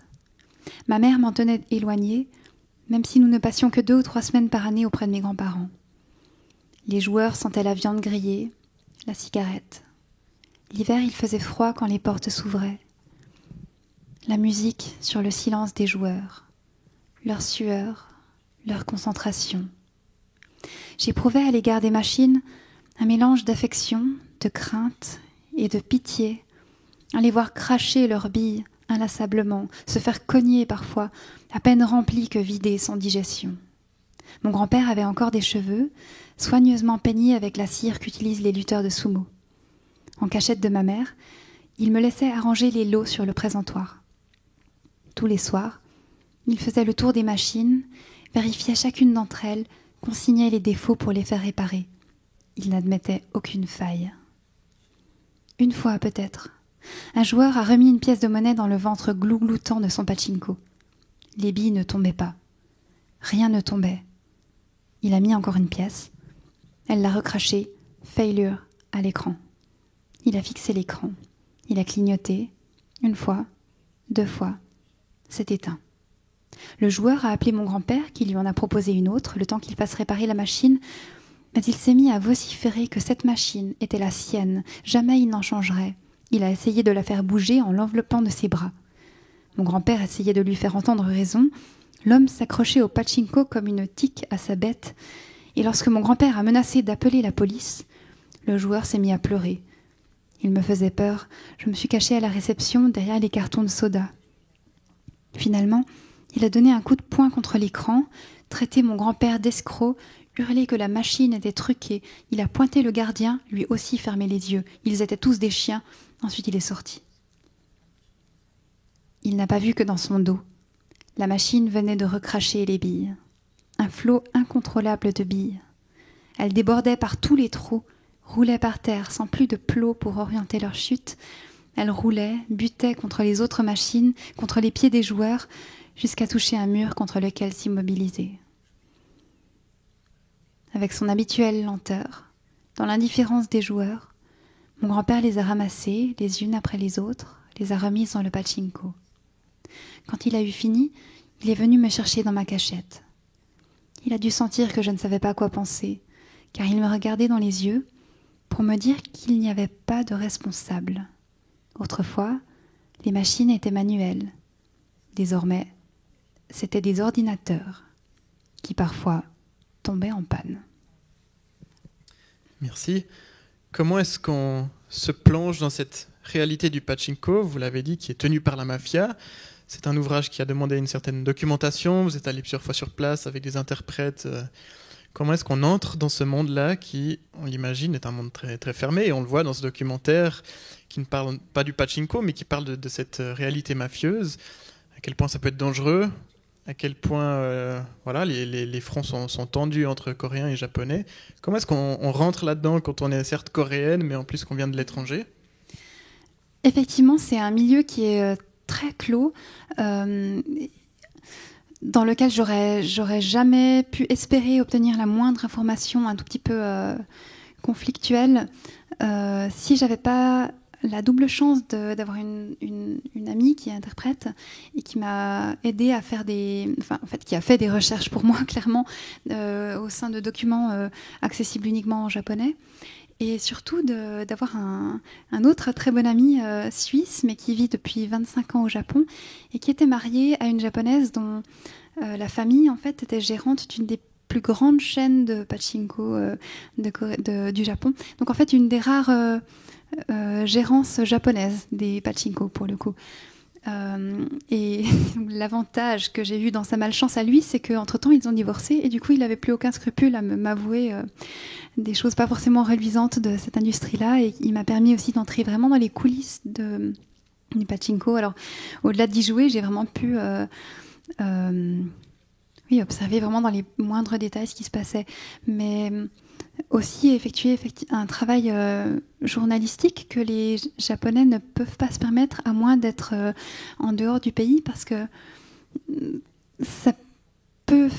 Ma mère m'en tenait éloignée, même si nous ne passions que 2 ou 3 semaines par année auprès de mes grands-parents. Les joueurs sentaient la viande grillée, la cigarette. L'hiver, il faisait froid quand les portes s'ouvraient. La musique sur le silence des joueurs, leur sueur, leur concentration. J'éprouvais à l'égard des machines un mélange d'affection, de crainte et de pitié, à les voir cracher leurs billes inlassablement, se faire cogner parfois, à peine remplies que vidées sans digestion. Mon grand-père avait encore des cheveux, soigneusement peignés avec la cire qu'utilisent les lutteurs de sumo. En cachette de ma mère, il me laissait arranger les lots sur le présentoir. Tous les soirs, il faisait le tour des machines, vérifiait chacune d'entre elles, consignait les défauts pour les faire réparer. Il n'admettait aucune faille. Une fois peut-être, un joueur a remis une pièce de monnaie dans le ventre glougloutant de son pachinko. Les billes ne tombaient pas. Rien ne tombait. Il a mis encore une pièce. Elle l'a recrachée, failure, à l'écran. Il a fixé l'écran. Il a clignoté. Une fois, 2 fois. C'est éteint. Le joueur a appelé mon grand-père, qui lui en a proposé une autre, le temps qu'il fasse réparer la machine, mais il s'est mis à vociférer que cette machine était la sienne, jamais il n'en changerait. Il a essayé de la faire bouger en l'enveloppant de ses bras. Mon grand-père essayait de lui faire entendre raison. L'homme s'accrochait au pachinko comme une tique à sa bête, et lorsque mon grand-père a menacé d'appeler la police, le joueur s'est mis à pleurer. Il me faisait peur, je me suis cachée à la réception derrière les cartons de soda. Finalement, il a donné un coup de poing contre l'écran, traité mon grand-père d'escroc, hurlé que la machine était truquée. Il a pointé le gardien, lui aussi fermé les yeux. Ils étaient tous des chiens. Ensuite, il est sorti. Il n'a pas vu que dans son dos, la machine venait de recracher les billes. Un flot incontrôlable de billes. Elles débordaient par tous les trous, roulaient par terre sans plus de plot pour orienter leur chute. Elles roulaient, butaient contre les autres machines, contre les pieds des joueurs, jusqu'à toucher un mur contre lequel s'immobiliser. Avec son habituelle lenteur, dans l'indifférence des joueurs, mon grand-père les a ramassées, les unes après les autres, les a remises dans le pachinko. Quand il a eu fini, il est venu me chercher dans ma cachette. Il a dû sentir que je ne savais pas quoi penser, car il me regardait dans les yeux pour me dire qu'il n'y avait pas de responsable. Autrefois, les machines étaient manuelles. Désormais, c'étaient des ordinateurs qui parfois tombaient en panne. Merci. Comment est-ce qu'on se plonge dans cette réalité du pachinko, vous l'avez dit, qui est tenu par la mafia? C'est un ouvrage qui a demandé une certaine documentation, vous êtes allé plusieurs fois sur place avec des interprètes. Comment est-ce qu'on entre dans ce monde-là qui, on l'imagine, est un monde très, très fermé, et on le voit dans ce documentaire qui ne parle pas du pachinko, mais qui parle de cette réalité mafieuse, à quel point ça peut être dangereux, à quel point les fronts sont tendus entre Coréens et Japonais. Comment est-ce qu'on rentre là-dedans quand on est certes coréenne, mais en plus qu'on vient de l'étranger? Effectivement, c'est un milieu qui est très clos, dans lequel j'aurais jamais pu espérer obtenir la moindre information un tout petit peu conflictuelle si j'avais pas la double chance d'avoir une amie qui est interprète et qui m'a aidée à faire qui a fait des recherches pour moi clairement au sein de documents accessibles uniquement en japonais. Et surtout d'avoir un autre très bon ami suisse, mais qui vit depuis 25 ans au Japon, et qui était marié à une japonaise dont la famille, en fait, était gérante d'une des plus grandes chaînes de pachinko du Japon. Donc, en fait, une des rares gérances japonaises des pachinko, pour le coup. Et l'avantage que j'ai eu dans sa malchance à lui, c'est qu'entre-temps, ils ont divorcé, et du coup, il n'avait plus aucun scrupule à m'avouer des choses pas forcément reluisantes de cette industrie-là, et il m'a permis aussi d'entrer vraiment dans les coulisses du pachinko. Alors, au-delà d'y jouer, j'ai vraiment pu observer vraiment dans les moindres détails ce qui se passait, mais aussi effectuer un travail journalistique que les Japonais ne peuvent pas se permettre à moins d'être en dehors du pays, parce que ça peut...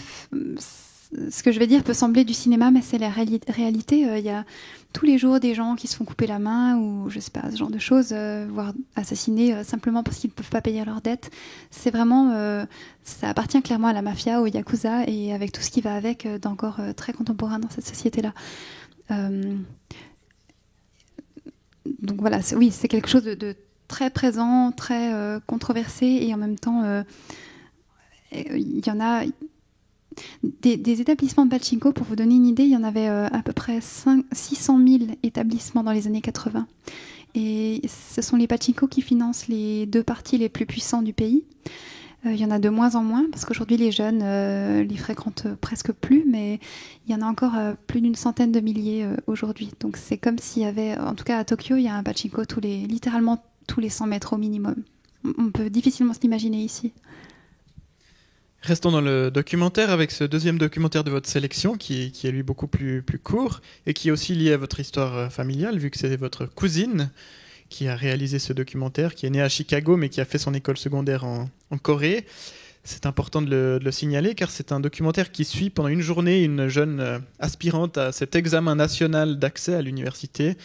Ce que je vais dire peut sembler du cinéma, mais c'est la réalité. Il y a tous les jours des gens qui se font couper la main ou, je sais pas, ce genre de choses, voire assassinés simplement parce qu'ils ne peuvent pas payer leurs dettes. C'est vraiment... ça appartient clairement à la mafia, au yakuza, et avec tout ce qui va avec, d'encore très contemporain dans cette société-là. Donc voilà, c'est quelque chose de très présent, très controversé, et en même temps, il y en a... Des établissements de pachinko, pour vous donner une idée, il y en avait à peu près 600 000 établissements dans les années 80. Et ce sont les pachinko qui financent les 2 partis les plus puissants du pays. Il y en a de moins en moins, parce qu'aujourd'hui les jeunes les fréquentent presque plus, mais il y en a encore plus d'une centaine de milliers aujourd'hui. Donc c'est comme s'il y avait, en tout cas à Tokyo, il y a un pachinko littéralement tous les 100 mètres au minimum. On peut difficilement se l'imaginer ici. Restons dans le documentaire avec ce deuxième documentaire de votre sélection qui est lui beaucoup plus court et qui est aussi lié à votre histoire familiale, vu que c'est votre cousine qui a réalisé ce documentaire, qui est née à Chicago mais qui a fait son école secondaire en Corée. C'est important de le signaler car c'est un documentaire qui suit pendant une journée une jeune aspirante à cet examen national d'accès à l'université.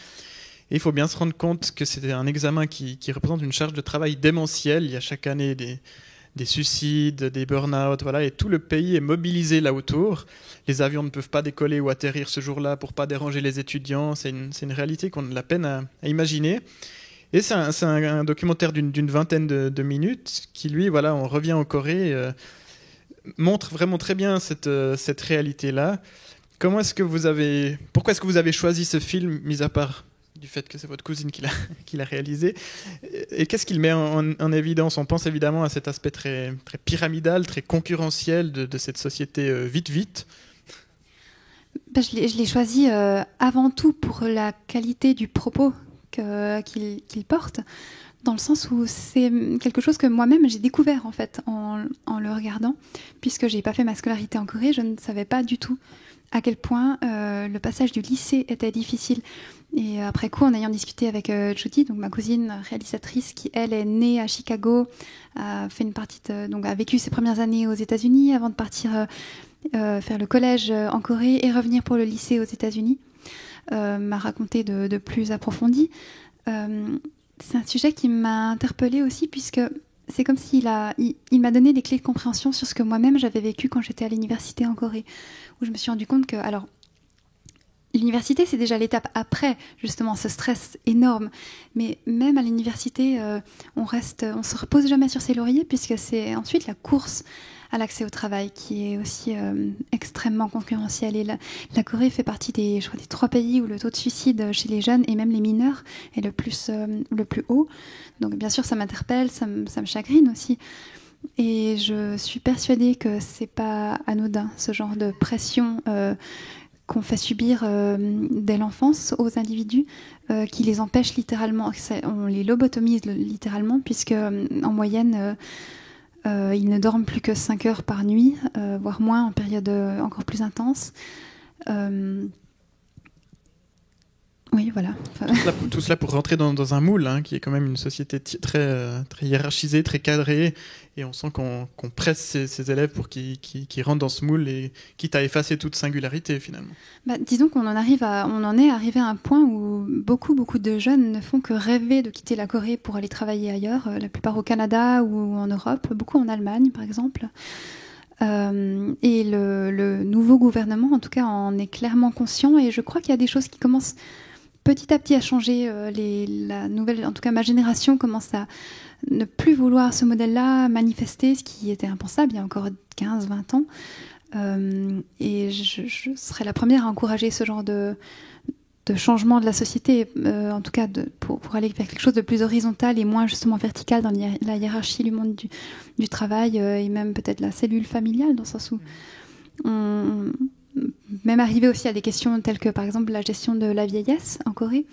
Et il faut bien se rendre compte que c'est un examen qui représente une charge de travail démentielle. Il y a chaque année des suicides, des burn-out, voilà, et tout le pays est mobilisé là autour. Les avions ne peuvent pas décoller ou atterrir ce jour-là pour pas déranger les étudiants. C'est une réalité qu'on a de la peine à imaginer. Et c'est un documentaire d'une vingtaine de minutes qui, lui, voilà, on revient en Corée, montre vraiment très bien cette réalité-là. Pourquoi est-ce que vous avez choisi ce film, mis à part du fait que c'est votre cousine qui l'a réalisé. Et qu'est-ce qu'il met en évidence? On pense évidemment à cet aspect très, très pyramidal, très concurrentiel de cette société vite. Je l'ai choisi avant tout pour la qualité du propos qu'il porte, dans le sens où c'est quelque chose que moi-même j'ai découvert en fait en le regardant, puisque j'ai pas fait ma scolarité en Corée, je ne savais pas du tout à quel point le passage du lycée était difficile. Et après coup, en ayant discuté avec Judy, donc ma cousine réalisatrice, qui elle est née à Chicago, a fait une partie donc a vécu ses premières années aux États-Unis avant de partir faire le collège en Corée et revenir pour le lycée aux États-Unis, m'a raconté de plus approfondi. C'est un sujet qui m'a interpellée aussi, puisque c'est comme s'il m'a donné des clés de compréhension sur ce que moi-même j'avais vécu quand j'étais à l'université en Corée, où je me suis rendu compte que, alors, l'université, c'est déjà l'étape après, justement, ce stress énorme. Mais même à l'université, on se repose jamais sur ses lauriers, puisque c'est ensuite la course à l'accès au travail qui est aussi extrêmement concurrentielle. Et la Corée fait partie des 3 pays où le taux de suicide chez les jeunes et même les mineurs est le plus haut. Donc bien sûr, ça m'interpelle, ça me chagrine aussi. Et je suis persuadée que c'est pas anodin, ce genre de pression qu'on fait subir dès l'enfance aux individus, qui les empêche littéralement, on les lobotomise littéralement, puisque en moyenne, ils ne dorment plus que 5 heures par nuit, voire moins en période encore plus intense. Oui, voilà. Tout cela pour rentrer dans un moule, hein, qui est quand même une société très, très hiérarchisée, très cadrée, et on sent qu'on presse ces élèves pour qu'ils rentrent dans ce moule, et quitte à effacer toute singularité finalement. Disons qu'on en est arrivé à un point où beaucoup de jeunes ne font que rêver de quitter la Corée pour aller travailler ailleurs, la plupart au Canada ou en Europe, beaucoup en Allemagne par exemple. Et le nouveau gouvernement, en tout cas, en est clairement conscient, et je crois qu'il y a des choses qui commencent petit à petit à changer. La nouvelle, en tout cas ma génération, commence à ne plus vouloir ce modèle-là manifester, ce qui était impensable il y a encore 15-20 ans. Et je serais la première à encourager ce genre de changement de la société, en tout cas pour aller vers quelque chose de plus horizontal et moins justement vertical dans la hiérarchie du monde du travail, et même peut-être la cellule familiale, dans le sens où même arriver aussi à des questions telles que par exemple la gestion de la vieillesse en Corée.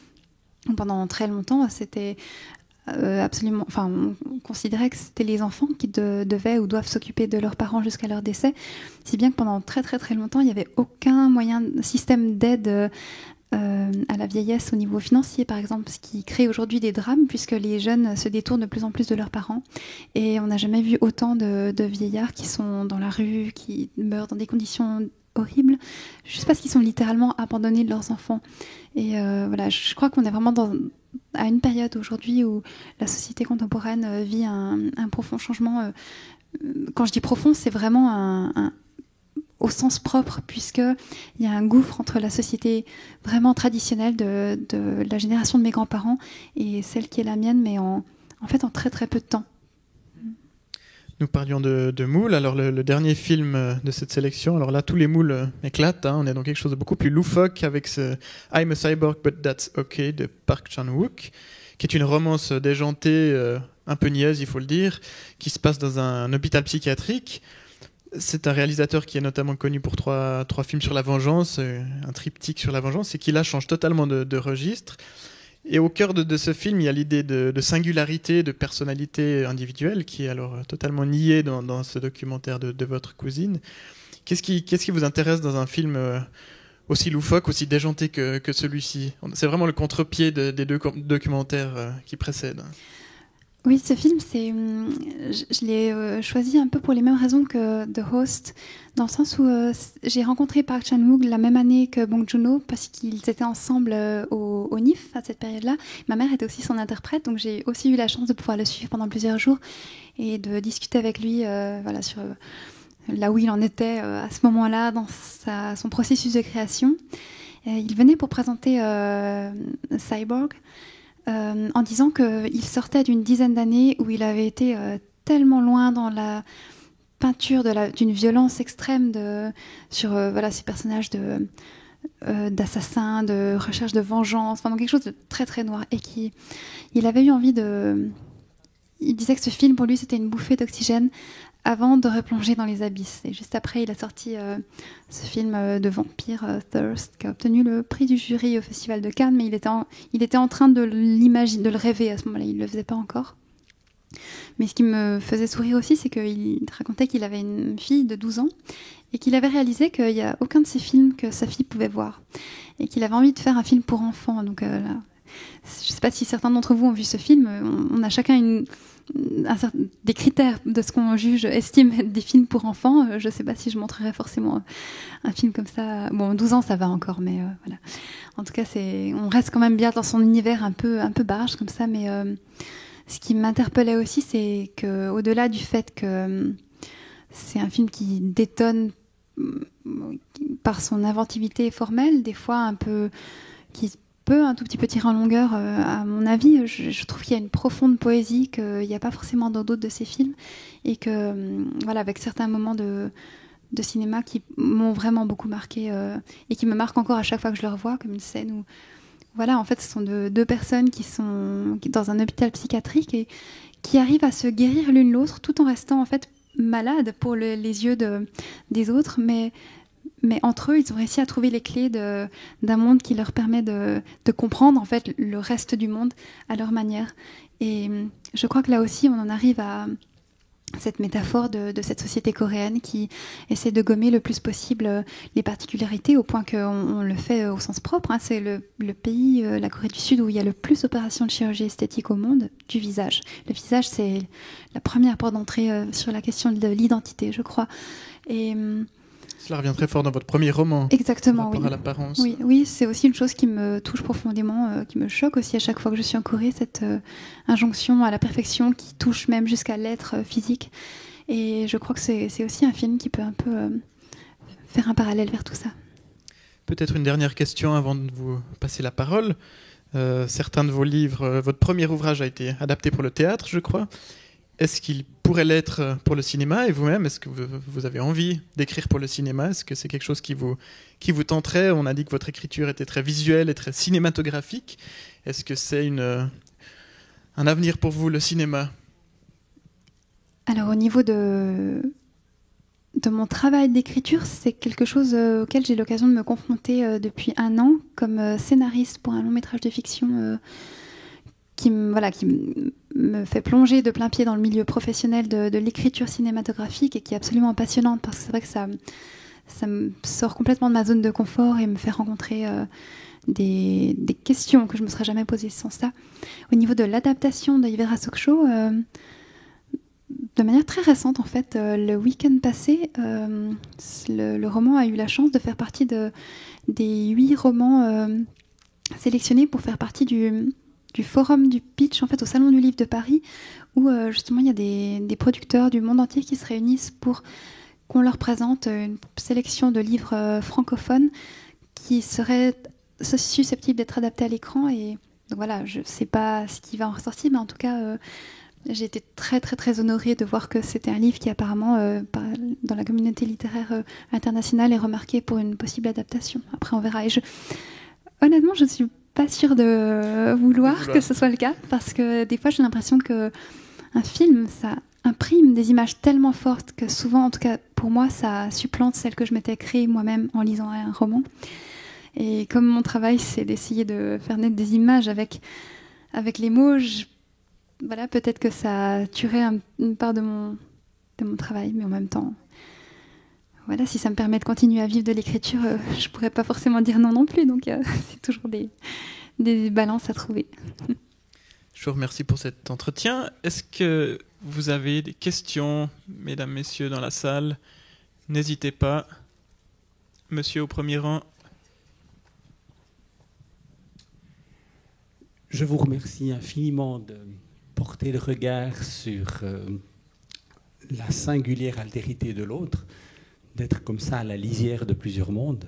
Pendant très longtemps, c'était absolument, enfin, on considérait que c'était les enfants qui devaient ou doivent s'occuper de leurs parents jusqu'à leur décès, si bien que pendant très très très longtemps, il n'y avait aucun système d'aide à la vieillesse au niveau financier, par exemple, ce qui crée aujourd'hui des drames, puisque les jeunes se détournent de plus en plus de leurs parents. Et on n'a jamais vu autant de vieillards qui sont dans la rue, qui meurent dans des conditions horribles, juste parce qu'ils sont littéralement abandonnés de leurs enfants. Et voilà, je crois qu'on est vraiment à une période aujourd'hui où la société contemporaine vit un profond changement. Quand je dis profond, c'est vraiment au sens propre, puisqu'il y a un gouffre entre la société vraiment traditionnelle de la génération de mes grands-parents et celle qui est la mienne, mais en fait en très très peu de temps. Nous parlions de moules. Alors le dernier film de cette sélection, alors là tous les moules éclatent, hein. On est dans quelque chose de beaucoup plus loufoque avec ce I'm a Cyborg But That's Okay de Park Chan-wook, qui est une romance déjantée, un peu niaise, il faut le dire, qui se passe dans un hôpital psychiatrique. C'est un réalisateur qui est notamment connu pour trois films sur la vengeance, un triptyque sur la vengeance, et qui là change totalement de registre. Et au cœur de ce film, il y a l'idée de singularité, de personnalité individuelle, qui est alors totalement niée dans ce documentaire de votre cousine. Qu'est-ce qui vous intéresse dans un film aussi loufoque, aussi déjanté que celui-ci? C'est vraiment le contre-pied des deux documentaires qui précèdent. Oui, ce film, je l'ai choisi un peu pour les mêmes raisons que The Host, dans le sens où j'ai rencontré Park Chan-wook la même année que Bong Joon-ho, parce qu'ils étaient ensemble au NIF à cette période-là. Ma mère était aussi son interprète, donc j'ai aussi eu la chance de pouvoir le suivre pendant plusieurs jours et de discuter avec lui sur là où il en était à ce moment-là dans son processus de création. Il venait pour présenter Cyborg, en disant qu'il sortait d'une dizaine d'années où il avait été tellement loin dans la peinture d'une violence extrême sur ces personnages d'assassins, de recherche de vengeance, enfin, quelque chose de très très noir, et il avait eu envie il disait que ce film pour lui c'était une bouffée d'oxygène avant de replonger dans les abysses. Et juste après, il a sorti ce film de vampire, Thirst, qui a obtenu le prix du jury au Festival de Cannes, mais il était en train de l'imaginer, de le rêver à ce moment-là, il ne le faisait pas encore. Mais ce qui me faisait sourire aussi, c'est qu'il racontait qu'il avait une fille de 12 ans et qu'il avait réalisé qu'il n'y a aucun de ces films que sa fille pouvait voir et qu'il avait envie de faire un film pour enfants. Donc là, je ne sais pas si certains d'entre vous ont vu ce film, on a chacun des critères de ce qu'on estime être des films pour enfants. Je ne sais pas si je montrerais forcément un film comme ça. Bon, 12 ans, ça va encore, mais voilà. En tout cas, on reste quand même bien dans son univers un peu barge comme ça. Mais ce qui m'interpellait aussi, c'est qu'au-delà du fait que c'est un film qui détonne par son inventivité formelle, des fois un peu qui peut un tout petit peu tirer en longueur, à mon avis, je trouve qu'il y a une profonde poésie qu'il n'y a pas forcément dans d'autres de ces films, et que avec certains moments de cinéma qui m'ont vraiment beaucoup marqué et qui me marquent encore à chaque fois que je le revois, comme une scène où en fait ce sont deux personnes qui sont dans un hôpital psychiatrique et qui arrivent à se guérir l'une l'autre tout en restant en fait malades pour les yeux des autres, mais entre eux, ils ont réussi à trouver les clés d'un monde qui leur permet de comprendre en fait le reste du monde à leur manière. Et je crois que là aussi, on en arrive à cette métaphore de cette société coréenne qui essaie de gommer le plus possible les particularités, au point qu'on le fait au sens propre. C'est le pays, la Corée du Sud, où il y a le plus d'opérations de chirurgie esthétique au monde, du visage. Le visage, c'est la première porte d'entrée sur la question de l'identité, je crois. Et cela revient très fort dans votre premier roman. Exactement, par rapport à l'apparence. Oui, c'est aussi une chose qui me touche profondément, qui me choque aussi à chaque fois que je suis en Corée, cette injonction à la perfection qui touche même jusqu'à l'être physique. Et je crois que c'est aussi un film qui peut un peu faire un parallèle vers tout ça. Peut-être une dernière question avant de vous passer la parole. Certains de vos livres, votre premier ouvrage a été adapté pour le théâtre, je crois. Est-ce qu'il pourrait l'être pour le cinéma? Et vous-même, est-ce que vous avez envie d'écrire pour le cinéma? Est-ce que c'est quelque chose qui vous tenterait? On a dit que votre écriture était très visuelle et très cinématographique. Est-ce que c'est un avenir pour vous, le cinéma? Alors, au niveau de mon travail d'écriture, c'est quelque chose auquel j'ai l'occasion de me confronter depuis 1 an comme scénariste pour un long métrage de fiction qui me fait plonger de plein pied dans le milieu professionnel de l'écriture cinématographique et qui est absolument passionnante, parce que c'est vrai que ça me sort complètement de ma zone de confort et me fait rencontrer des questions que je ne me serais jamais posées sans ça. Au niveau de l'adaptation de Ivera Sokcho, de manière très récente en fait, le week-end passé, le roman a eu la chance de faire partie des 8 romans sélectionnés pour faire partie du forum du pitch en fait au Salon du Livre de Paris, où justement il y a des producteurs du monde entier qui se réunissent pour qu'on leur présente une sélection de livres francophones qui seraient susceptibles d'être adaptés à l'écran. Et donc voilà, je ne sais pas ce qui va en ressortir, mais en tout cas j'ai été très très très honorée de voir que c'était un livre qui apparemment dans la communauté littéraire internationale est remarqué pour une possible adaptation. Après on verra. Et honnêtement, je suis pas sûre de vouloir que ce soit le cas, parce que des fois j'ai l'impression que un film, ça imprime des images tellement fortes que souvent, en tout cas pour moi, ça supplante celles que je m'étais créée moi-même en lisant un roman. Et comme mon travail, c'est d'essayer de faire naître des images avec les mots, voilà, peut-être que ça tuerait une part de mon travail, mais en même temps, voilà, si ça me permet de continuer à vivre de l'écriture, je ne pourrais pas forcément dire non plus, donc c'est toujours des balances à trouver. Je vous remercie pour cet entretien. Est-ce que vous avez des questions, mesdames, messieurs, dans la salle? N'hésitez pas. Monsieur au premier rang. Je vous remercie infiniment de porter le regard sur la singulière altérité de l'autre, d'être comme ça à la lisière de plusieurs mondes.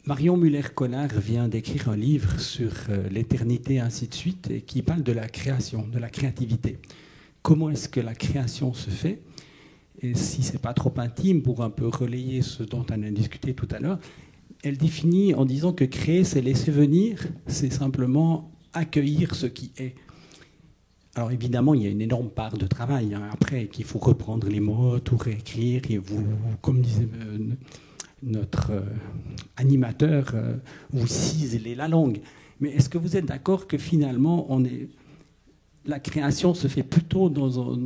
Marion Muller-Connard vient d'écrire un livre sur l'éternité, ainsi de suite, et qui parle de la création, de la créativité. Comment est-ce que la création se fait? Et si ce n'est pas trop intime, pour un peu relayer ce dont on a discuté tout à l'heure, elle définit en disant que créer, c'est laisser venir, c'est simplement accueillir ce qui est. Alors évidemment, il y a une énorme part de travail, après, qu'il faut reprendre les mots, tout réécrire, et vous, comme disait notre animateur, vous ciselez la langue. Mais est-ce que vous êtes d'accord que finalement, la création se fait plutôt dans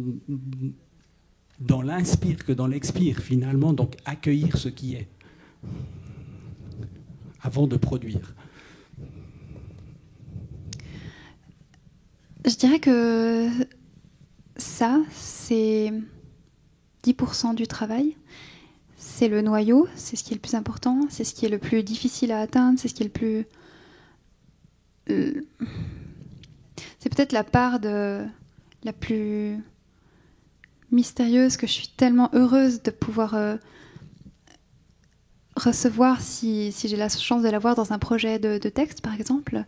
l'inspire que dans l'expire, finalement, donc accueillir ce qui est avant de produire? Je dirais que ça, c'est 10% du travail. C'est le noyau, c'est ce qui est le plus important, c'est ce qui est le plus difficile à atteindre, c'est ce qui est le plus... C'est peut-être la part la plus mystérieuse que je suis tellement heureuse de pouvoir recevoir si j'ai la chance de l'avoir dans un projet de texte, par exemple.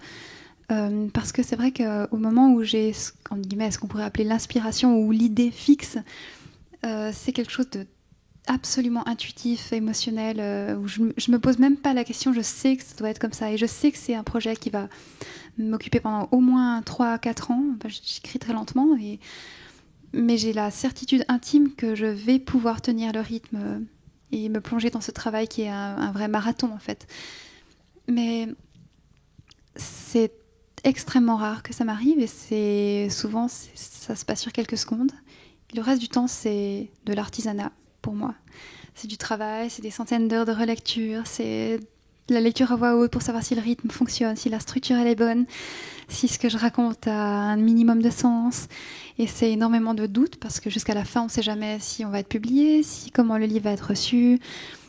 Parce que c'est vrai qu'au moment où j'ai, en guillemets, ce qu'on pourrait appeler l'inspiration ou l'idée fixe, c'est quelque chose de absolument intuitif, émotionnel, où je me pose même pas la question, je sais que ça doit être comme ça, et je sais que c'est un projet qui va m'occuper pendant au moins 3-4 ans. J'écris très lentement, mais j'ai la certitude intime que je vais pouvoir tenir le rythme et me plonger dans ce travail qui est un vrai marathon, en fait. Mais c'est extrêmement rare que ça m'arrive, et souvent ça se passe sur quelques secondes. Le reste du temps, c'est de l'artisanat pour moi. C'est du travail, c'est des centaines d'heures de relecture, c'est de la lecture à voix haute pour savoir si le rythme fonctionne, si la structure elle est bonne, si ce que je raconte a un minimum de sens. Et c'est énormément de doutes, parce que jusqu'à la fin, on ne sait jamais si on va être publié, comment le livre va être reçu,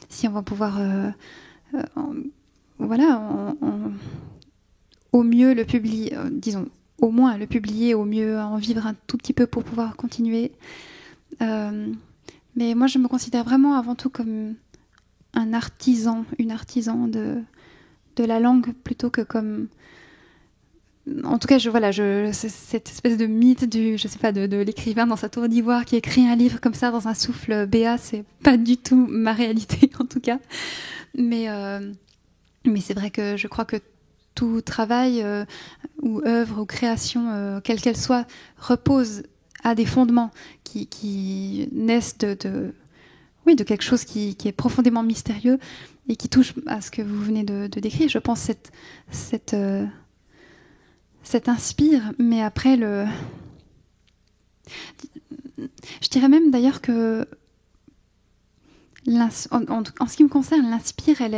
si on va pouvoir au mieux le publier, disons, au moins le publier, au mieux en vivre un tout petit peu pour pouvoir continuer. Mais moi, je me considère vraiment avant tout comme un artisan, une artisan de la langue, plutôt que comme... En tout cas, cette espèce de mythe de l'écrivain dans sa tour d'ivoire qui écrit un livre comme ça dans un souffle béat, c'est pas du tout ma réalité, en tout cas. Mais c'est vrai que je crois que tout travail ou œuvre ou création, quelle qu'elle soit, repose à des fondements qui naissent de quelque chose qui est profondément mystérieux et qui touche à ce que vous venez de décrire. Je pense cette inspire, mais après je dirais même d'ailleurs que en ce qui me concerne, l'inspire, elle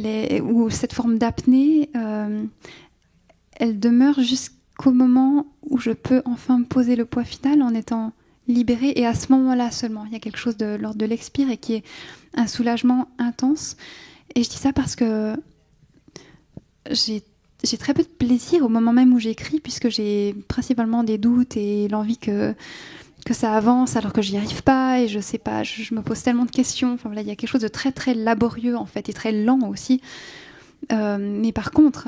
est, ou cette forme d'apnée, elle demeure jusqu'au moment où je peux enfin me poser le poids final en étant libérée, et à ce moment-là seulement, il y a quelque chose de l'ordre de l'expire et qui est un soulagement intense. Et je dis ça parce que j'ai très peu de plaisir au moment même où j'écris, puisque j'ai principalement des doutes et l'envie que ça avance alors que j'y arrive pas, et je sais pas, je me pose tellement de questions. Enfin voilà, il y a quelque chose de très très laborieux en fait, et très lent aussi. Mais par contre,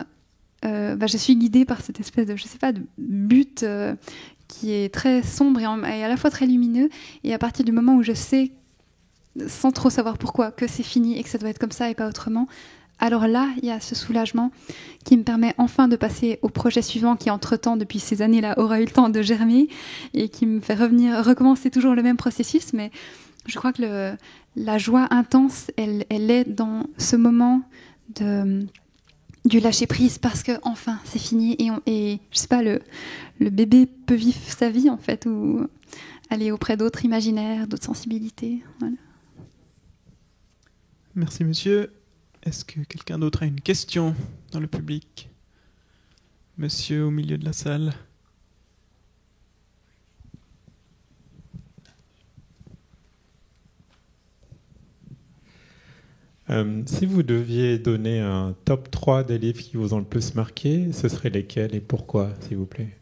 je suis guidée par cette espèce de, de but qui est très sombre et à la fois très lumineux. Et à partir du moment où je sais, sans trop savoir pourquoi, que c'est fini et que ça doit être comme ça et pas autrement, alors là, il y a ce soulagement qui me permet enfin de passer au projet suivant qui, entre-temps, depuis ces années-là, aura eu le temps de germer et qui me fait recommencer toujours le même processus. Mais je crois que la joie intense, elle est dans ce moment du lâcher-prise parce que enfin c'est fini et je sais pas, le bébé peut vivre sa vie en fait ou aller auprès d'autres imaginaires, d'autres sensibilités. Voilà. Merci monsieur. Est-ce que quelqu'un d'autre a une question dans le public? Monsieur au milieu de la salle. Si vous deviez donner un top 3 des livres qui vous ont le plus marqué, ce seraient lesquels et pourquoi, s'il vous plaît?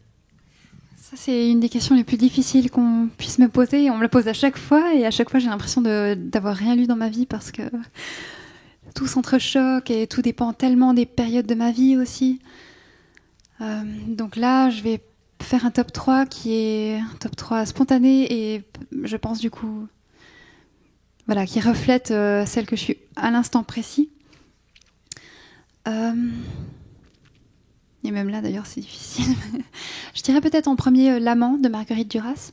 Ça, c'est une des questions les plus difficiles qu'on puisse me poser. On me la pose à chaque fois et à chaque fois, j'ai l'impression d'avoir rien lu dans ma vie parce que tout s'entrechoque et tout dépend tellement des périodes de ma vie aussi. Donc là, je vais faire un top 3 qui est un top 3 spontané et je pense du coup, voilà, qui reflète celle que je suis à l'instant précis. Et même là, d'ailleurs, c'est difficile. Je dirais peut-être en premier L'Amant de Marguerite Duras,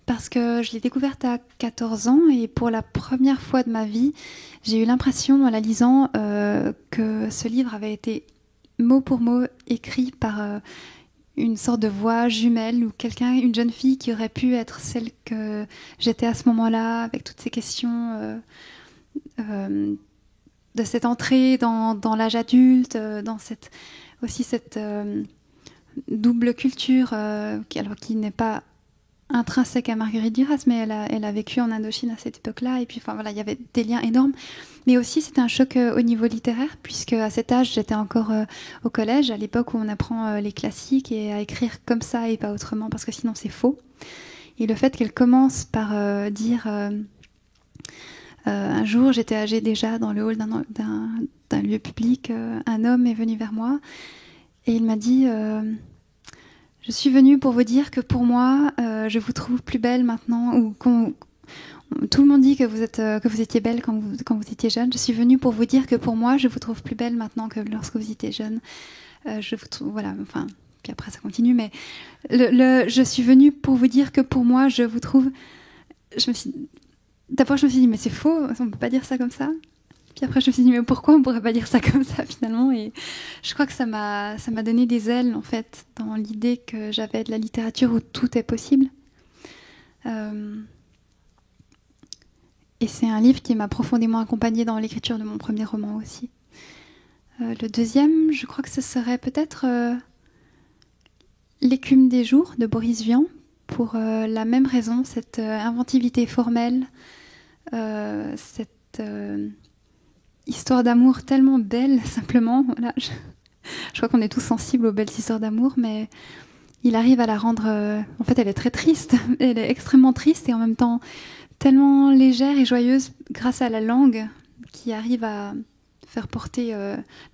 parce que je l'ai découverte à 14 ans et pour la première fois de ma vie, j'ai eu l'impression en la lisant que ce livre avait été mot pour mot écrit par une sorte de voix jumelle ou quelqu'un, une jeune fille qui aurait pu être celle que j'étais à ce moment-là, avec toutes ces questions de cette entrée dans l'âge adulte, dans cette double culture qui n'est pas intrinsèque à Marguerite Duras, mais elle a vécu en Indochine à cette époque-là, et puis enfin voilà, il y avait des liens énormes. Mais aussi, c'était un choc au niveau littéraire, puisque à cet âge, j'étais encore au collège, à l'époque où on apprend les classiques et à écrire comme ça et pas autrement, parce que sinon c'est faux. Et le fait qu'elle commence par dire un jour, j'étais âgée déjà dans le hall d'un lieu public, un homme est venu vers moi et il m'a dit je suis venue pour vous dire que pour moi, je vous trouve plus belle maintenant, ou tout le monde dit que vous étiez belle quand vous étiez jeune. Je suis venue pour vous dire que pour moi, je vous trouve plus belle maintenant que lorsque vous étiez jeune. Je vous trouve, voilà, enfin, puis après ça continue, mais je suis venue pour vous dire que pour moi, je vous trouve. D'abord, je me suis dit mais c'est faux, on peut pas dire ça comme ça. Puis après, je me suis dit mais pourquoi on pourrait pas dire ça comme ça finalement? Et je crois que ça m'a donné des ailes en fait dans l'idée que j'avais de la littérature où tout est possible. Et c'est un livre qui m'a profondément accompagnée dans l'écriture de mon premier roman aussi. Le deuxième, je crois que ce serait peut-être L'écume des jours de Boris Vian, pour la même raison, cette inventivité formelle, cette histoire d'amour tellement belle, simplement. Voilà, je crois qu'on est tous sensibles aux belles histoires d'amour, mais il arrive à la rendre... en fait, elle est très triste, elle est extrêmement triste et en même temps tellement légère et joyeuse grâce à la langue qui arrive à faire porter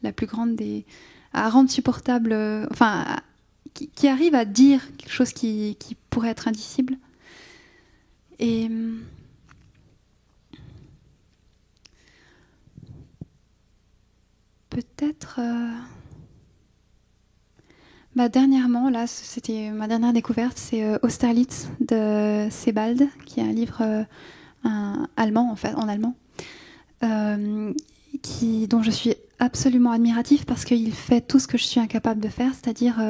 la plus grande des... à rendre supportable... qui arrive à dire quelque chose qui pourrait être indicible. Et... peut-être... dernièrement, là, c'était ma dernière découverte, c'est Austerlitz de Sebald, qui est un livre allemand, en fait, en allemand, dont je suis absolument admirative parce qu'il fait tout ce que je suis incapable de faire, c'est-à-dire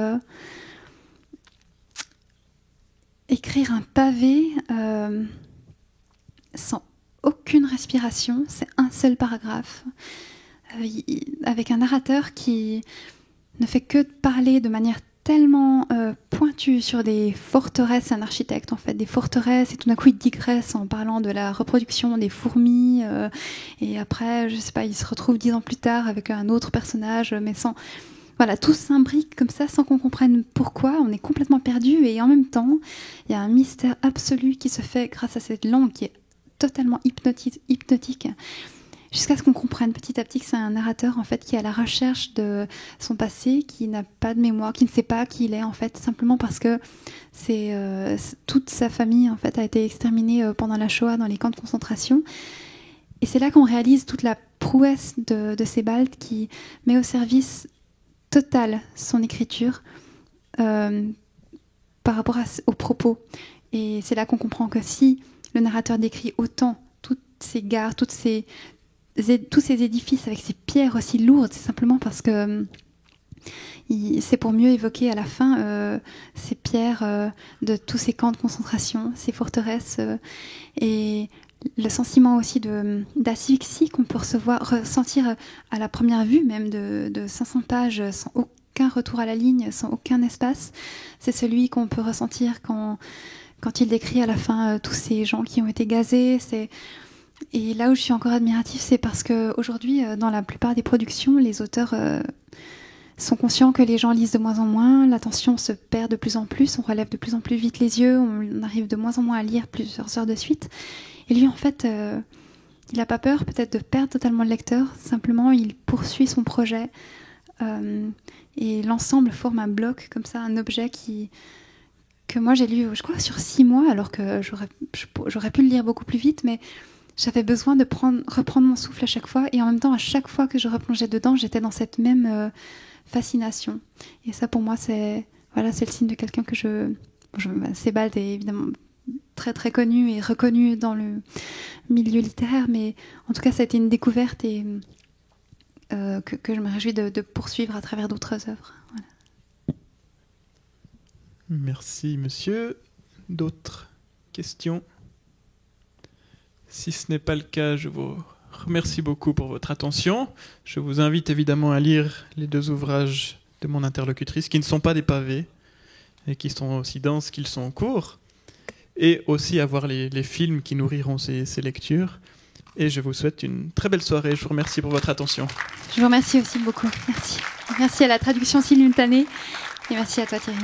écrire un pavé sans aucune respiration, c'est un seul paragraphe, avec un narrateur qui ne fait que parler de manière tellement pointue sur des forteresses, un architecte en fait, des forteresses, et tout d'un coup il digresse en parlant de la reproduction des fourmis, et après, je sais pas, il se retrouve 10 ans plus tard avec un autre personnage, mais sans... Voilà, tout s'imbrique comme ça sans qu'on comprenne pourquoi, on est complètement perdu, et en même temps, il y a un mystère absolu qui se fait grâce à cette langue qui est totalement hypnotique. Jusqu'à ce qu'on comprenne petit à petit que c'est un narrateur en fait qui est à la recherche de son passé, qui n'a pas de mémoire, qui ne sait pas qui il est en fait, simplement parce que toute sa famille en fait a été exterminée pendant la Shoah dans les camps de concentration. Et c'est là qu'on réalise toute la prouesse de Sebald qui met au service total son écriture par rapport aux propos. Et c'est là qu'on comprend que si le narrateur décrit autant toutes ces gares, tous ces édifices avec ces pierres aussi lourdes, c'est simplement parce que c'est pour mieux évoquer à la fin ces pierres de tous ces camps de concentration, ces forteresses, et le sentiment aussi d'asphyxie qu'on peut ressentir à la première vue même de 500 pages sans aucun retour à la ligne, sans aucun espace. C'est celui qu'on peut ressentir quand il décrit à la fin tous ces gens qui ont été gazés. Et là où je suis encore admirative, c'est parce qu'aujourd'hui, dans la plupart des productions, les auteurs sont conscients que les gens lisent de moins en moins, l'attention se perd de plus en plus, on relève de plus en plus vite les yeux, on arrive de moins en moins à lire plusieurs heures de suite. Et lui, en fait, il n'a pas peur peut-être de perdre totalement le lecteur, simplement il poursuit son projet et l'ensemble forme un bloc, comme ça, un objet que moi j'ai lu, je crois, sur 6 mois, alors que j'aurais pu le lire beaucoup plus vite, mais j'avais besoin de reprendre mon souffle à chaque fois, et en même temps, à chaque fois que je replongeais dedans, j'étais dans cette même fascination. Et ça, pour moi, c'est le signe de quelqu'un que Sebald est évidemment très très connu et reconnu dans le milieu littéraire, mais en tout cas, ça a été une découverte et que je me réjouis de poursuivre à travers d'autres œuvres. Voilà. Merci, monsieur. D'autres questions? Si ce n'est pas le cas, je vous remercie beaucoup pour votre attention. Je vous invite évidemment à lire les 2 ouvrages de mon interlocutrice, qui ne sont pas des pavés, et qui sont aussi denses qu'ils sont courts, et aussi à voir les films qui nourriront ces lectures. Et je vous souhaite une très belle soirée. Je vous remercie pour votre attention. Je vous remercie aussi beaucoup. Merci. Merci à la traduction simultanée, et merci à toi, Thierry.